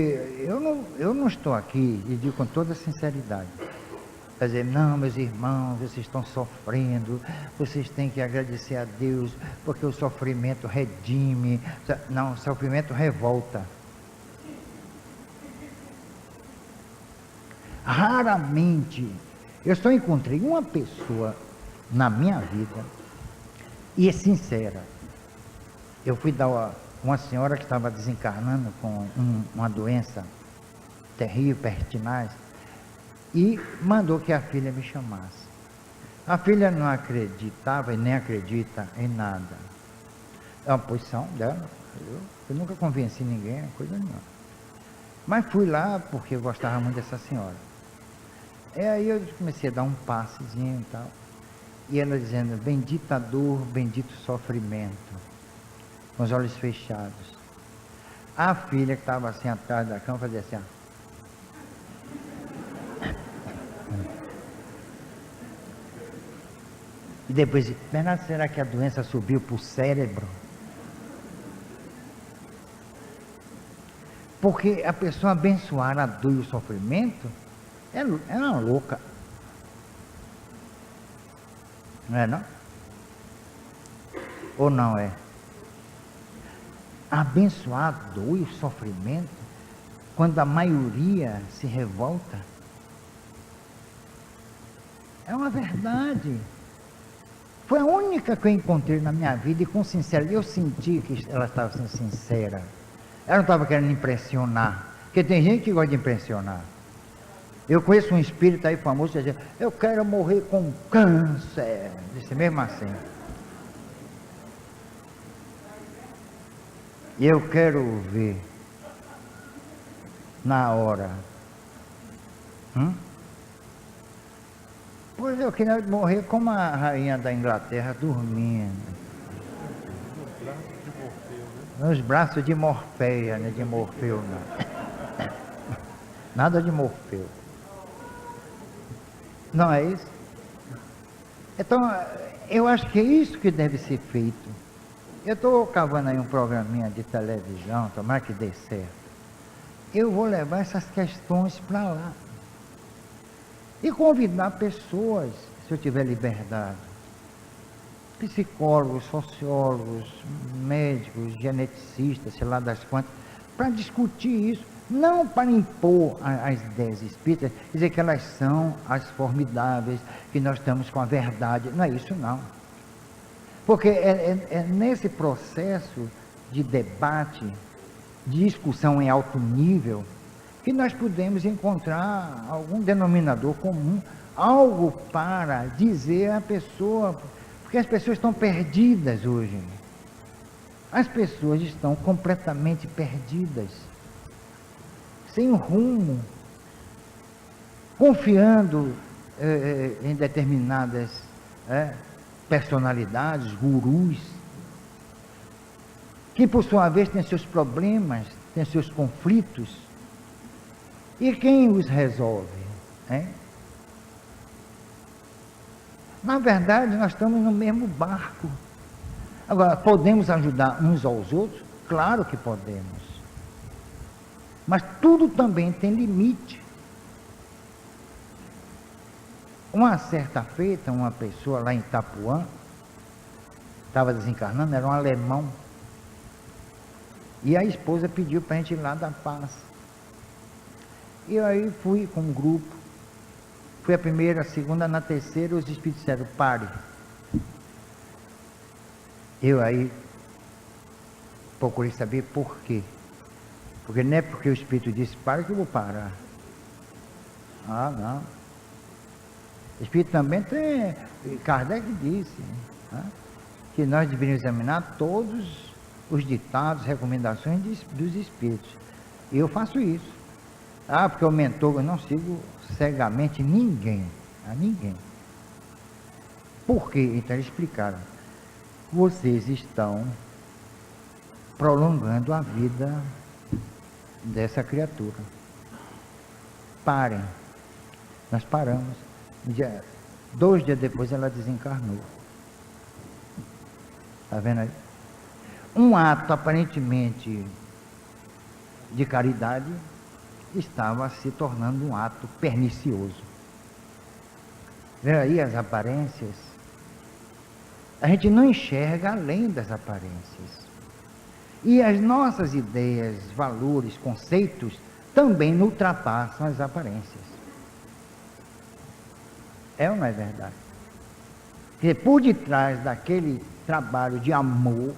eu não estou aqui, e digo com toda sinceridade, para dizer, não, meus irmãos, vocês estão sofrendo, vocês têm que agradecer a Deus, porque o sofrimento redime. Não, o sofrimento revolta. Raramente eu só encontrei uma pessoa na minha vida, e é sincera. Eu fui dar uma senhora que estava desencarnando com uma doença terrível, pertinaz, e mandou que a filha me chamasse. A filha não acreditava e nem acredita em nada. É uma posição dela. Eu nunca convenci ninguém, coisa nenhuma. Mas fui lá porque eu gostava muito dessa senhora. E aí eu comecei a dar um passezinho e tal. E ela dizendo, bendita dor, bendito sofrimento, com os olhos fechados. A filha que estava assim atrás da cama fazia assim, ó. E depois, será que a doença subiu para o cérebro? Porque a pessoa abençoar a dor e o sofrimento é uma louca. Não é não? Ou não é? Abençoar a dor e o sofrimento, quando a maioria se revolta, é uma verdade. Foi a única que eu encontrei na minha vida, e com sinceridade, eu senti que ela estava sendo sincera. Ela não estava querendo impressionar, porque tem gente que gosta de impressionar. Eu conheço um espírito aí famoso que diz, eu quero morrer com câncer, disse mesmo assim. E eu quero ver na hora. Pois eu queria morrer como a rainha da Inglaterra, dormindo. Nos braços de Morfeia, né? De Morfeu, não. Nada de Morfeu. Não é isso? Então, eu acho que é isso que deve ser feito. Eu estou cavando aí um programinha de televisão, tomara que dê certo. Eu vou levar essas questões para lá. E convidar pessoas, se eu tiver liberdade, psicólogos, sociólogos, médicos, geneticistas, sei lá das quantas, para discutir isso, não para impor as ideias espíritas, dizer que elas são as formidáveis, que nós estamos com a verdade, não é isso não. Porque é nesse processo de debate, de discussão em alto nível, que nós podemos encontrar algum denominador comum, algo para dizer à pessoa, porque as pessoas estão perdidas hoje. As pessoas estão completamente perdidas, sem rumo, confiando em determinadas personalidades, gurus, que por sua vez têm seus problemas, têm seus conflitos. E quem os resolve? Na verdade, nós estamos no mesmo barco. Agora, podemos ajudar uns aos outros? Claro que podemos. Mas tudo também tem limite. Uma certa feita, uma pessoa lá em Itapuã, estava desencarnando, era um alemão. E a esposa pediu para a gente ir lá dar paz. E aí fui com um grupo, fui a primeira, a segunda, na terceira, os espíritos disseram, pare. Eu aí procurei saber por quê. Porque não é porque o espírito disse, pare, que eu vou parar. Ah, não. O espírito também tem, Kardec disse, né, que nós deveríamos examinar todos os ditados, recomendações dos espíritos. E eu faço isso. Ah, porque o mentor, eu não sigo cegamente ninguém, a ninguém. Por quê? Então eles explicaram. Vocês estão prolongando a vida dessa criatura. Parem. Nós paramos. 2 dias depois ela desencarnou. Está vendo aí? Um ato aparentemente de caridade estava se tornando um ato pernicioso. Vê aí as aparências. A gente não enxerga além das aparências. E as nossas ideias, valores, conceitos também ultrapassam as aparências. É ou não é verdade? Porque por detrás daquele trabalho de amor,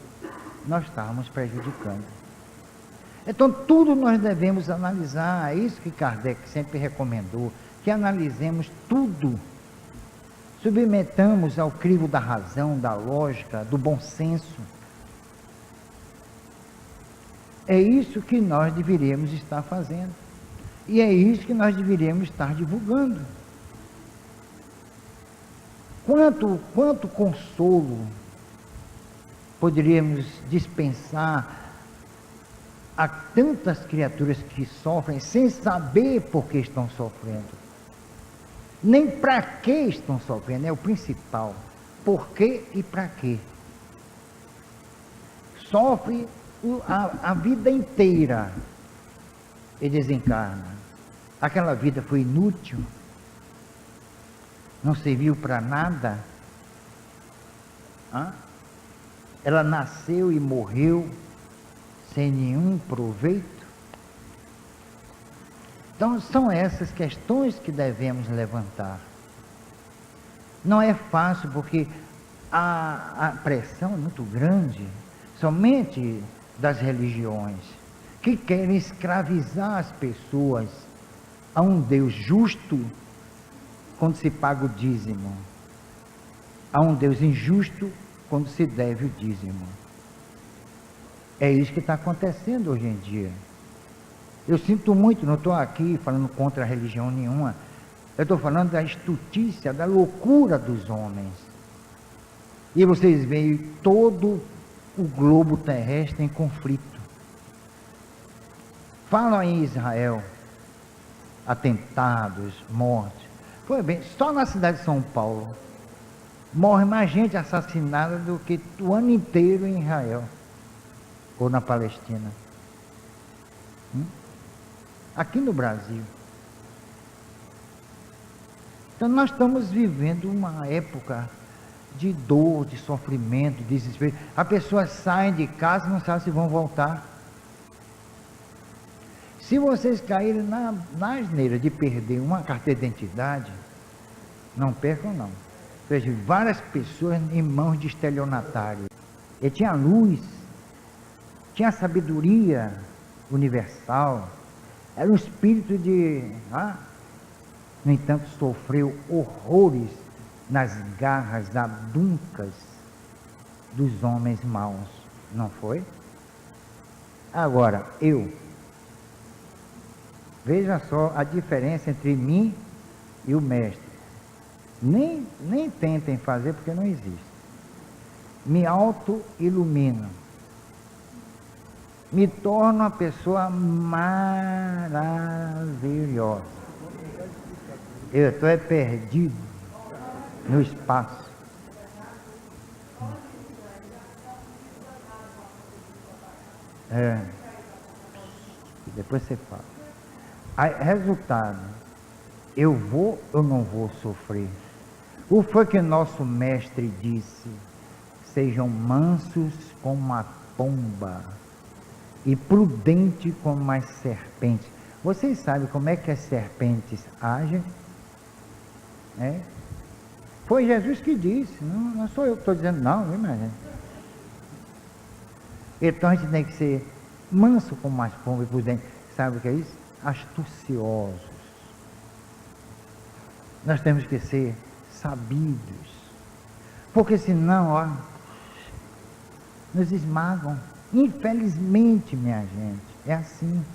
nós estávamos prejudicando. Então tudo nós devemos analisar, é isso que Kardec sempre recomendou, que analisemos tudo, submetamos ao crivo da razão, da lógica, do bom senso. É isso que nós deveríamos estar fazendo, e é isso que nós deveríamos estar divulgando. Quanto consolo poderíamos dispensar a tantas criaturas que sofrem sem saber por que estão sofrendo, nem para que estão sofrendo, é o principal, por que e para quê. Sofre a vida inteira e desencarna. Aquela vida foi inútil, não serviu para nada. Ela nasceu e morreu sem nenhum proveito. Então são essas questões que devemos levantar. Não é fácil, porque a pressão é muito grande, somente das religiões, que querem escravizar as pessoas a um Deus justo quando se paga o dízimo, a um Deus injusto quando se deve o dízimo. É isso que está acontecendo hoje em dia. Eu sinto muito, não estou aqui falando contra a religião nenhuma, eu estou falando da estultícia, da loucura dos homens. E vocês veem todo o globo terrestre em conflito. Falam em Israel, atentados, mortes. Foi bem, só na cidade de São Paulo morre mais gente assassinada do que o ano inteiro em Israel ou na Palestina. Aqui no Brasil. Então nós estamos vivendo uma época de dor, de sofrimento, de desespero. As pessoas saem de casa e não sabem se vão voltar. Se vocês caírem na asneira de perder uma carteira de identidade, não percam não. Veja, várias pessoas em mãos de estelionatários. Ele tinha luz, tinha sabedoria universal, era um espírito de... no entanto, sofreu horrores nas garras aduncas dos homens maus, não foi? Agora, veja só a diferença entre mim e o mestre. Nem tentem fazer, porque não existe. Me auto-ilumino, me torno uma pessoa maravilhosa. Eu estou perdido no espaço. Depois você fala. Aí, resultado, eu vou ou não vou sofrer? O que foi que nosso mestre disse? Sejam mansos como a pomba e prudente como as serpentes. Vocês sabem como é que as serpentes agem? Foi Jesus que disse, não sou eu que estou dizendo não, imagina. Então a gente tem que ser manso como as pombas e prudente. Sabe o que é isso? Astuciosos. Nós temos que ser sabidos, porque senão, nos esmagam. Infelizmente, minha gente, é assim.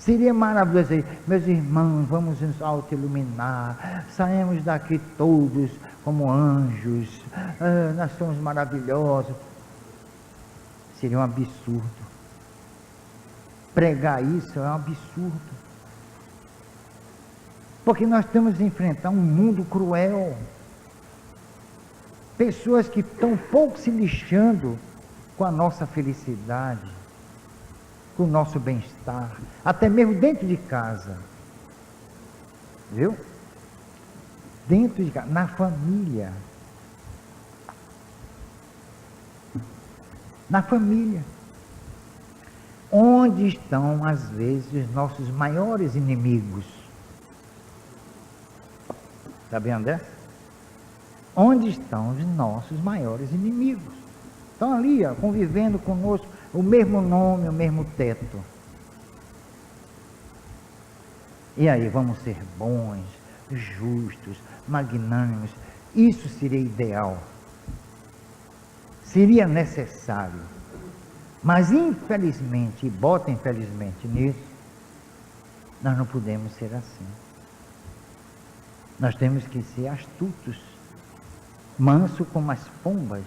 Seria maravilhoso aí, meus irmãos, vamos nos auto-iluminar, saímos daqui todos como anjos, nós somos maravilhosos. Seria um absurdo. Pregar isso é um absurdo. Porque nós temos que enfrentar um mundo cruel. Pessoas que estão pouco se lixando com a nossa felicidade, com o nosso bem-estar, até mesmo dentro de casa. Viu? Dentro de casa, na família. Na família. Onde estão, às vezes, os nossos maiores inimigos? Sabendo dessa? Onde estão os nossos maiores inimigos? Estão ali, ó, convivendo conosco, o mesmo nome, o mesmo teto. E aí, vamos ser bons, justos, magnânimos. Isso seria ideal. Seria necessário. Mas infelizmente, e bota infelizmente nisso, nós não podemos ser assim. Nós temos que ser astutos, manso como as pombas,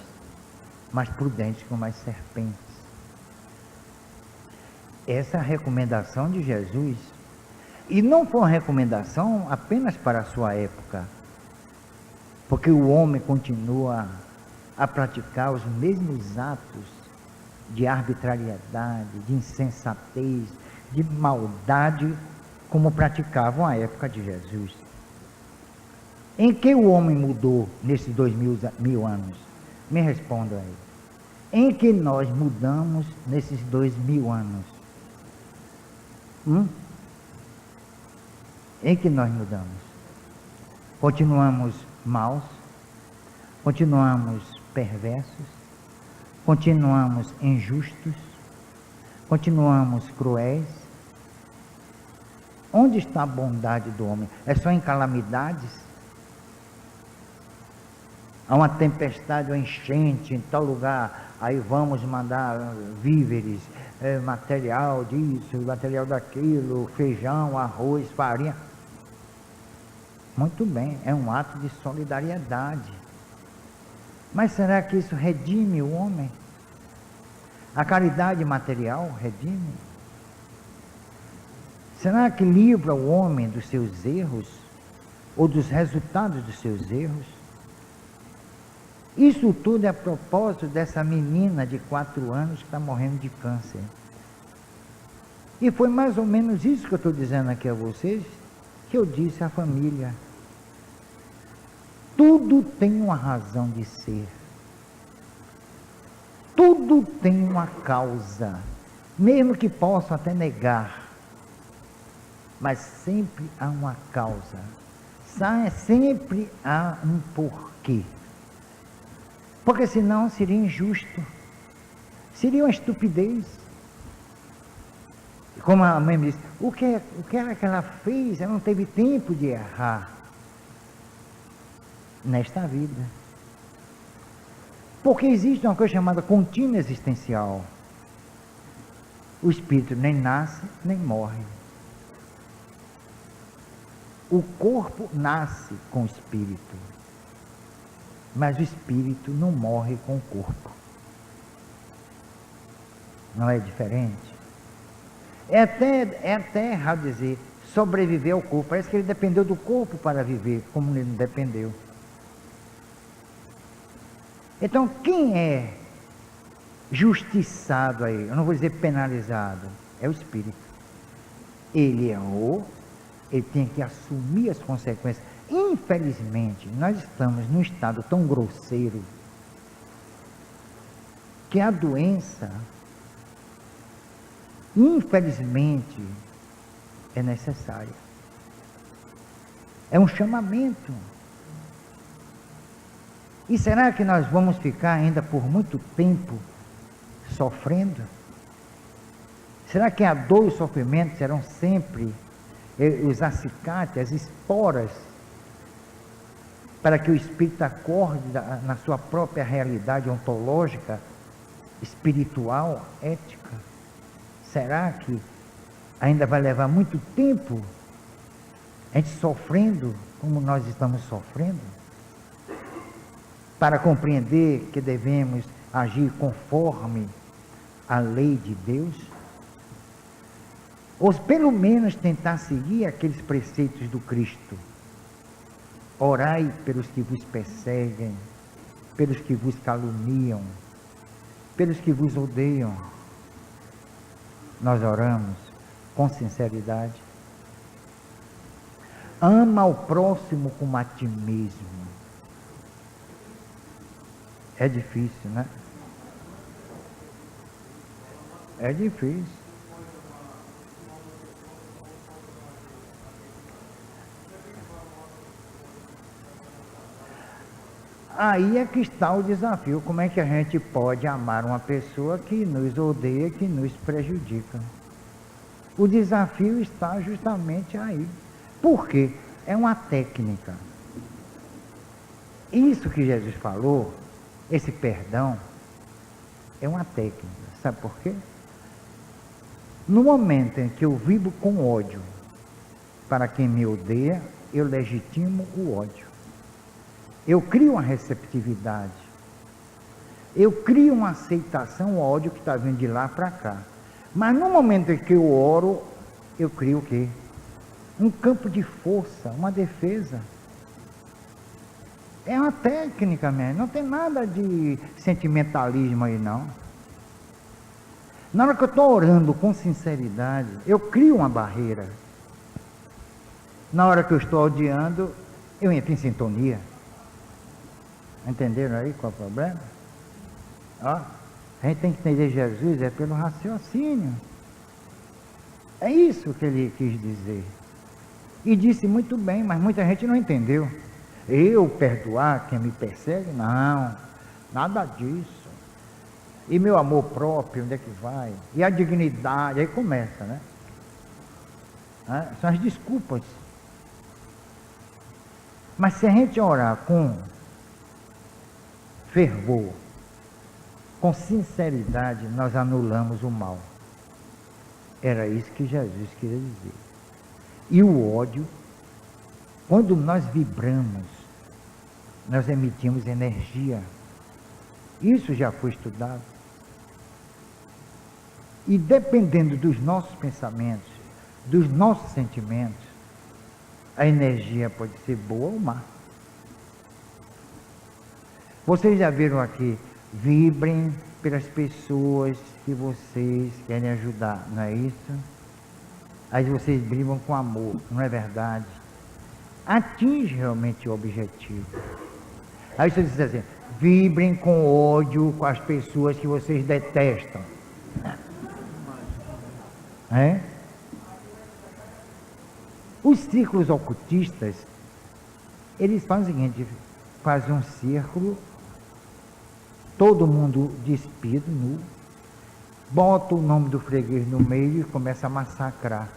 mas prudentes como as serpentes. Essa é a recomendação de Jesus. E não foi uma recomendação apenas para a sua época, porque o homem continua a praticar os mesmos atos de arbitrariedade, de insensatez, de maldade, como praticavam à época de Jesus. Em que o homem mudou nesses 2000 anos? Me responda aí. Em que nós mudamos nesses 2000 anos? Em que nós mudamos? Continuamos maus? Continuamos perversos? Continuamos injustos? Continuamos cruéis? Onde está a bondade do homem? É só em calamidades? Há uma tempestade ou enchente em tal lugar, aí vamos mandar víveres, material disso, material daquilo, feijão, arroz, farinha. Muito bem, é um ato de solidariedade. Mas será que isso redime o homem? A caridade material redime? Será que livra o homem dos seus erros? Ou dos resultados dos seus erros? Isso tudo é a propósito dessa menina de 4 anos que está morrendo de câncer. E foi mais ou menos isso que eu estou dizendo aqui a vocês, que eu disse à família. Tudo tem uma razão de ser. Tudo tem uma causa, mesmo que possam até negar, mas sempre há uma causa, sempre há um porquê. Porque senão seria injusto, seria uma estupidez. Como a mãe me disse, o que era que ela fez? Ela não teve tempo de errar nesta vida. Porque existe uma coisa chamada contínua existencial. O espírito nem nasce, nem morre. O corpo nasce com o espírito, mas o espírito não morre com o corpo. Não é diferente? É até errado dizer sobreviver ao corpo. Parece que ele dependeu do corpo para viver, como ele não dependeu. Então, quem é justiçado aí, eu não vou dizer penalizado, é o espírito. Ele errou, ele tem que assumir as consequências. Infelizmente, nós estamos num estado tão grosseiro que a doença, infelizmente, é necessária. É um chamamento. E será que nós vamos ficar ainda por muito tempo sofrendo? Será que a dor e o sofrimento serão sempre os acicates, as esporas, para que o espírito acorde na sua própria realidade ontológica, espiritual, ética? Será que Ainda vai levar muito tempo a gente sofrendo como nós estamos sofrendo, para compreender que devemos agir conforme a lei de Deus, ou pelo menos tentar seguir aqueles preceitos do Cristo. Orai pelos que vos perseguem, pelos que vos caluniam, pelos que vos odeiam. Nós oramos com sinceridade. Ama o próximo como a ti mesmo. É difícil, né? É difícil. Aí é que está o desafio. Como é que a gente pode amar uma pessoa que nos odeia, que nos prejudica? O desafio está justamente aí. Por quê? É uma técnica. Isso que Jesus falou, esse perdão, é uma técnica. Sabe por quê? No momento em que eu vibro com ódio para quem me odeia, eu legitimo o ódio. Eu crio uma receptividade. Eu crio uma aceitação ao ódio que está vindo de lá para cá. Mas no momento em que eu oro, eu crio o quê? Um campo de força, uma defesa. É uma técnica mesmo, não tem nada de sentimentalismo aí não. Na hora que eu estou orando com sinceridade, eu crio uma barreira. Na hora que eu estou odiando, eu entro em sintonia. Entenderam aí qual é o problema? Ó, a gente tem que entender Jesus é pelo raciocínio. É isso que ele quis dizer. E disse muito bem, mas muita gente não entendeu. Eu perdoar quem me persegue? Não, nada disso. E meu amor próprio, onde é que vai? E a dignidade, aí começa, né? São as desculpas. Mas se a gente orar com fervor, com sinceridade, nós anulamos o mal. Era isso que Jesus queria dizer. E o ódio, quando nós vibramos, nós emitimos energia. Isso já foi estudado. E dependendo dos nossos pensamentos, dos nossos sentimentos, a energia pode ser boa ou má. Vocês já viram aqui, vibrem pelas pessoas que vocês querem ajudar, não é isso? Aí vocês brigam com amor, não é verdade? Atinge realmente o objetivo. Aí vocês dizem assim, vibrem com ódio com as pessoas que vocês detestam. É? Os círculos ocultistas, eles fazem o seguinte, fazem um círculo, todo mundo despido, nu, bota o nome do freguês no meio e começa a massacrar.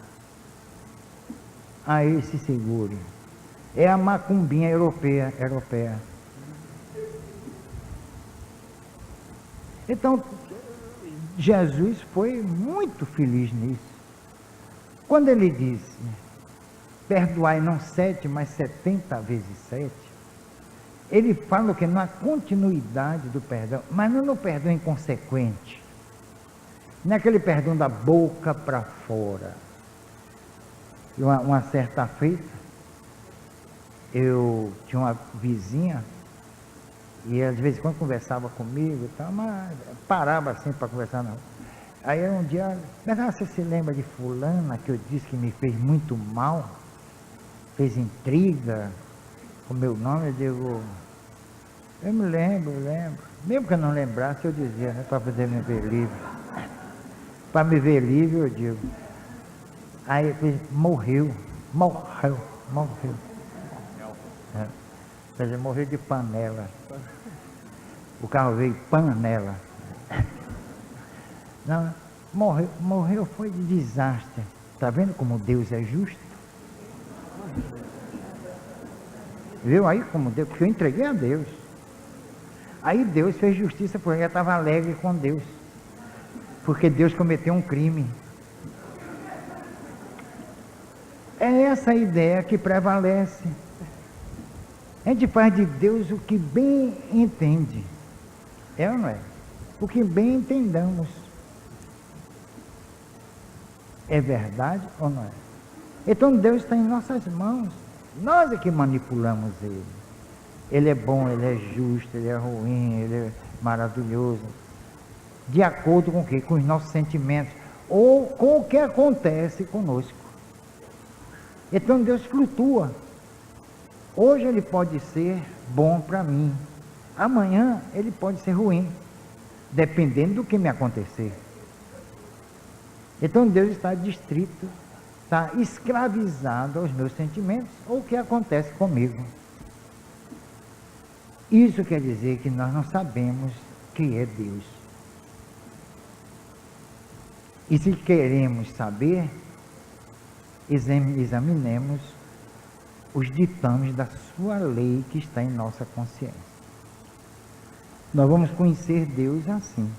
Aí se segure. É a macumbinha europeia. Então, Jesus foi muito feliz nisso. Quando ele disse, perdoai não 7, mas 70 vezes 7, ele fala que na continuidade do perdão, mas não no perdão inconsequente, não é aquele perdão da boca para fora. E uma certa feita, eu tinha uma vizinha, e ela de vez em quando conversava comigo e tal, mas parava assim para conversar não. Aí um dia, você se lembra de fulana que eu disse que me fez muito mal? Fez intriga com o meu nome? Eu digo, eu me lembro. Mesmo que eu não lembrasse, eu dizia, né, para poder me ver livre. Para me ver livre, eu digo. Aí ele morreu. É. Ele morreu de panela. O carro veio panela. Não, morreu foi de desastre. Está vendo como Deus é justo? Viu aí como Deus? Porque eu entreguei a Deus. Aí Deus fez justiça porque eu estava alegre com Deus. Porque Deus cometeu um crime. essa ideia que prevalece. A gente faz de Deus o que bem entende. É ou não é? O que bem entendamos. É verdade ou não é? Então Deus está em nossas mãos. Nós é que manipulamos Ele. Ele é bom, Ele é justo, Ele é ruim, Ele é maravilhoso. De acordo com o quê? Com os nossos sentimentos. Ou com o que acontece conosco. Então Deus flutua. Hoje Ele pode ser bom para mim. Amanhã Ele pode ser ruim. Dependendo do que me acontecer. Então Deus está distrito, está escravizado aos meus sentimentos, ou o que acontece comigo. Isso quer dizer que nós não sabemos quem é Deus. E se queremos saber, examinemos os ditames da sua lei que está em nossa consciência. Nós vamos conhecer Deus assim.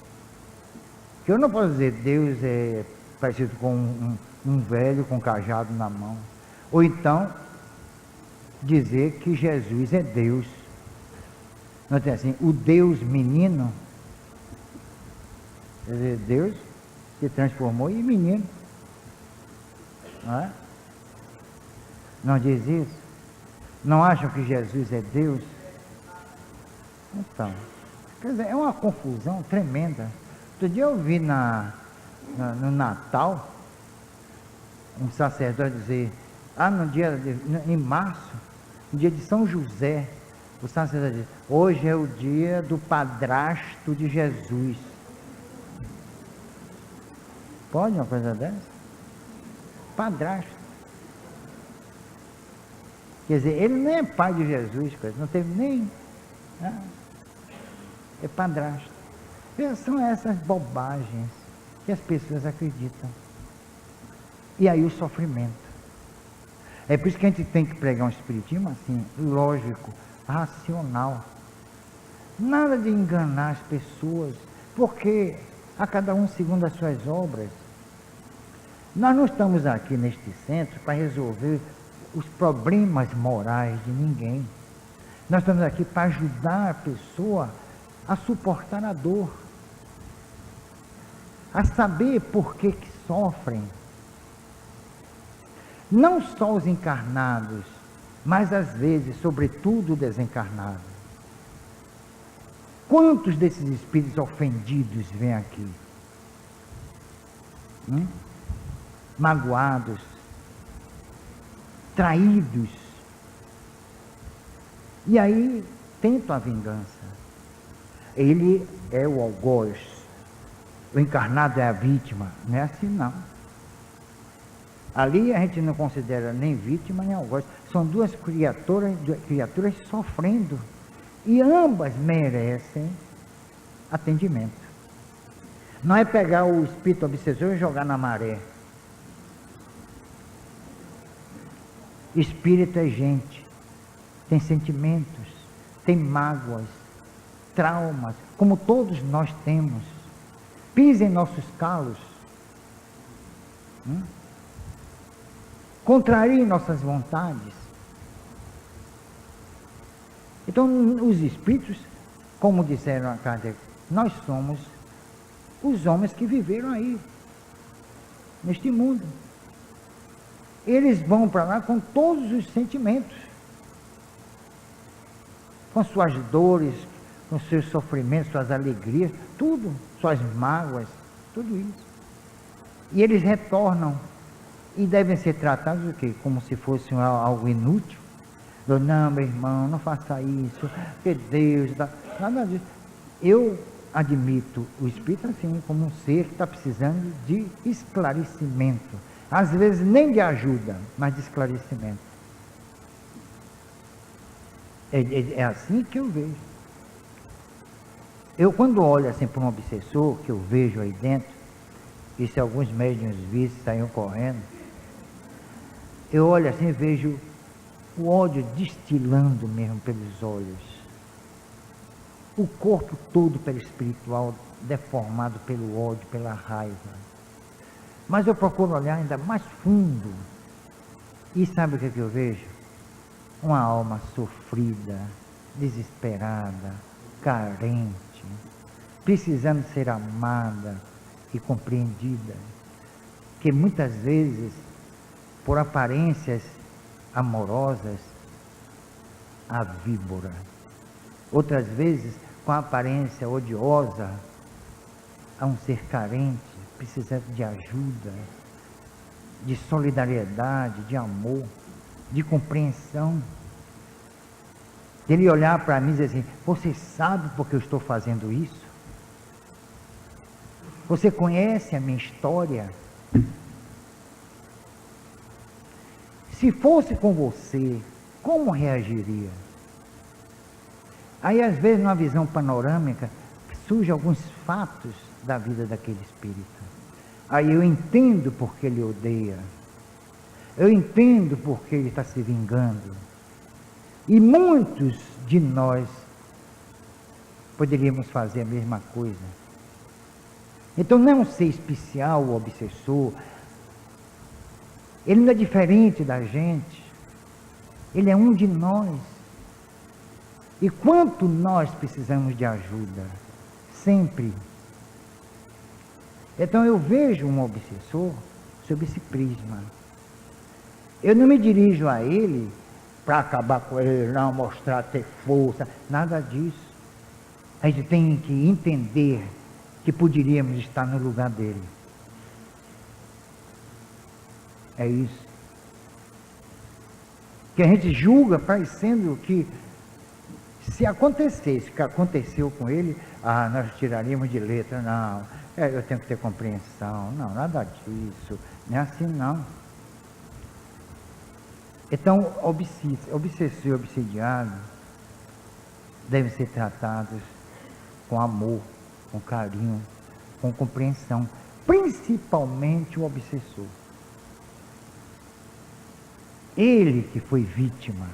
Que eu não posso dizer Deus é parecido com um velho com cajado na mão. Ou então dizer que Jesus é Deus. Não tem assim, o Deus menino. Quer dizer, Deus se transformou em menino. Não é? Não diz isso? Não acham que Jesus é Deus? Então, quer dizer, é uma confusão tremenda. Outro dia eu vi no Natal um sacerdote dizer, em março, no dia de São José, o sacerdote diz, hoje é o dia do padrasto de Jesus. Pode uma coisa dessa? Padrasto. Quer dizer, ele nem é pai de Jesus, não teve nem... é padrasto. São essas bobagens que as pessoas acreditam. E aí o sofrimento. É por isso que a gente tem que pregar um espiritismo assim, lógico, racional. Nada de enganar as pessoas, porque a cada um segundo as suas obras. Nós não estamos aqui neste centro para resolver os problemas morais de ninguém. Nós estamos aqui para ajudar a pessoa a suportar a dor, a saber por que sofrem. Não só os encarnados, mas às vezes, sobretudo, o desencarnado. Quantos desses espíritos ofendidos vêm aqui? Magoados, traídos. E aí tentam a vingança. Ele é o algoz. O encarnado é a vítima. Não é assim, não. Ali a gente não considera nem vítima nem algoz. São duas criaturas sofrendo. E ambas merecem atendimento. Não é pegar o espírito obsessor e jogar na maré. Espírito é gente. Tem sentimentos, tem mágoas, traumas, como todos nós temos. Pisa em nossos calos. Contrarie nossas vontades. Então, os espíritos, como disseram a Kardec, nós somos os homens que viveram aí, neste mundo. Eles vão para lá com todos os sentimentos, com suas dores, com seus sofrimentos, suas alegrias, tudo, suas mágoas, tudo isso. E eles retornam e devem ser tratados o quê? Como se fosse algo inútil. Não, meu irmão, não faça isso, porque Deus dá... Nada disso. Eu admito o espírito assim, como um ser que está precisando de esclarecimento. Às vezes nem de ajuda, mas de esclarecimento. É assim que eu vejo. Eu, quando olho assim para um obsessor, que eu vejo aí dentro, e se alguns médiuns vissem, saíam correndo, eu olho assim e vejo o ódio destilando mesmo pelos olhos. O corpo todo perispiritual deformado pelo ódio, pela raiva. Mas eu procuro olhar ainda mais fundo E sabe o que eu vejo? Uma alma sofrida, desesperada, carente, precisando ser amada e compreendida, que muitas vezes, por aparências amorosas, a víbora, outras vezes com aparência odiosa, a um ser carente, precisando de ajuda, de solidariedade, de amor, de compreensão. Ele olhar para mim e dizer assim: você sabe por que eu estou fazendo isso? Você conhece a minha história? Se fosse com você, como reagiria? Aí, às vezes, numa visão panorâmica, surgem alguns fatos da vida daquele espírito. Aí eu entendo porque ele odeia. Eu entendo porque ele está se vingando. E muitos de nós poderíamos fazer a mesma coisa. Então, não ser especial o obsessor, ele não é diferente da gente, ele é um de nós. E quanto nós precisamos de ajuda, sempre. Então eu vejo um obsessor sob esse prisma. Eu não me dirijo a ele para acabar com ele, não mostrar ter força, nada disso. A gente tem que entender que poderíamos estar no lugar dele. É isso. Que a gente julga parecendo que, se acontecesse o que aconteceu com ele, nós tiraríamos de letra. Não, eu tenho que ter compreensão. Não, nada disso. Não é assim, não. Então, obsessor e obsidiado devem ser tratados com amor, com carinho, com compreensão. Principalmente o obsessor. Ele que foi vítima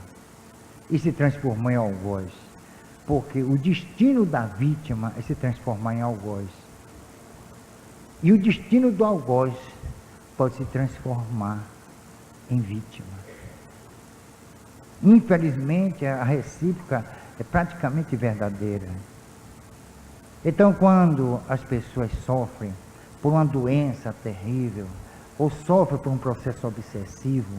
e se transformou em algoz, porque o destino da vítima é se transformar em algoz, e o destino do algoz pode se transformar em vítima. Infelizmente, a recíproca é praticamente verdadeira. Então, quando as pessoas sofrem por uma doença terrível, ou sofrem por um processo obsessivo,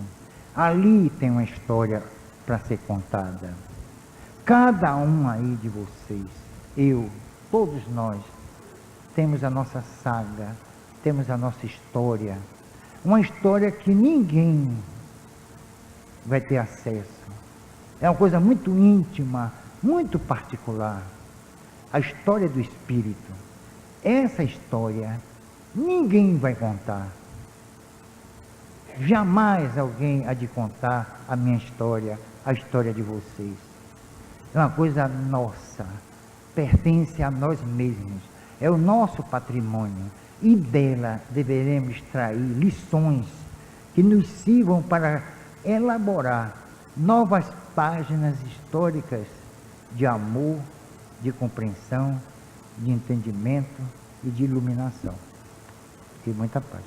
ali tem uma história para ser contada. Cada um aí de vocês, eu, todos nós, temos a nossa saga, temos a nossa história. Uma história que ninguém vai ter acesso. É uma coisa muito íntima, muito particular. A história do espírito. Essa história ninguém vai contar. Jamais alguém há de contar a minha história, a história de vocês. É uma coisa nossa, pertence a nós mesmos, é o nosso patrimônio, e dela deveremos extrair lições que nos sirvam para elaborar novas páginas históricas de amor, de compreensão, de entendimento e de iluminação. E muita paz.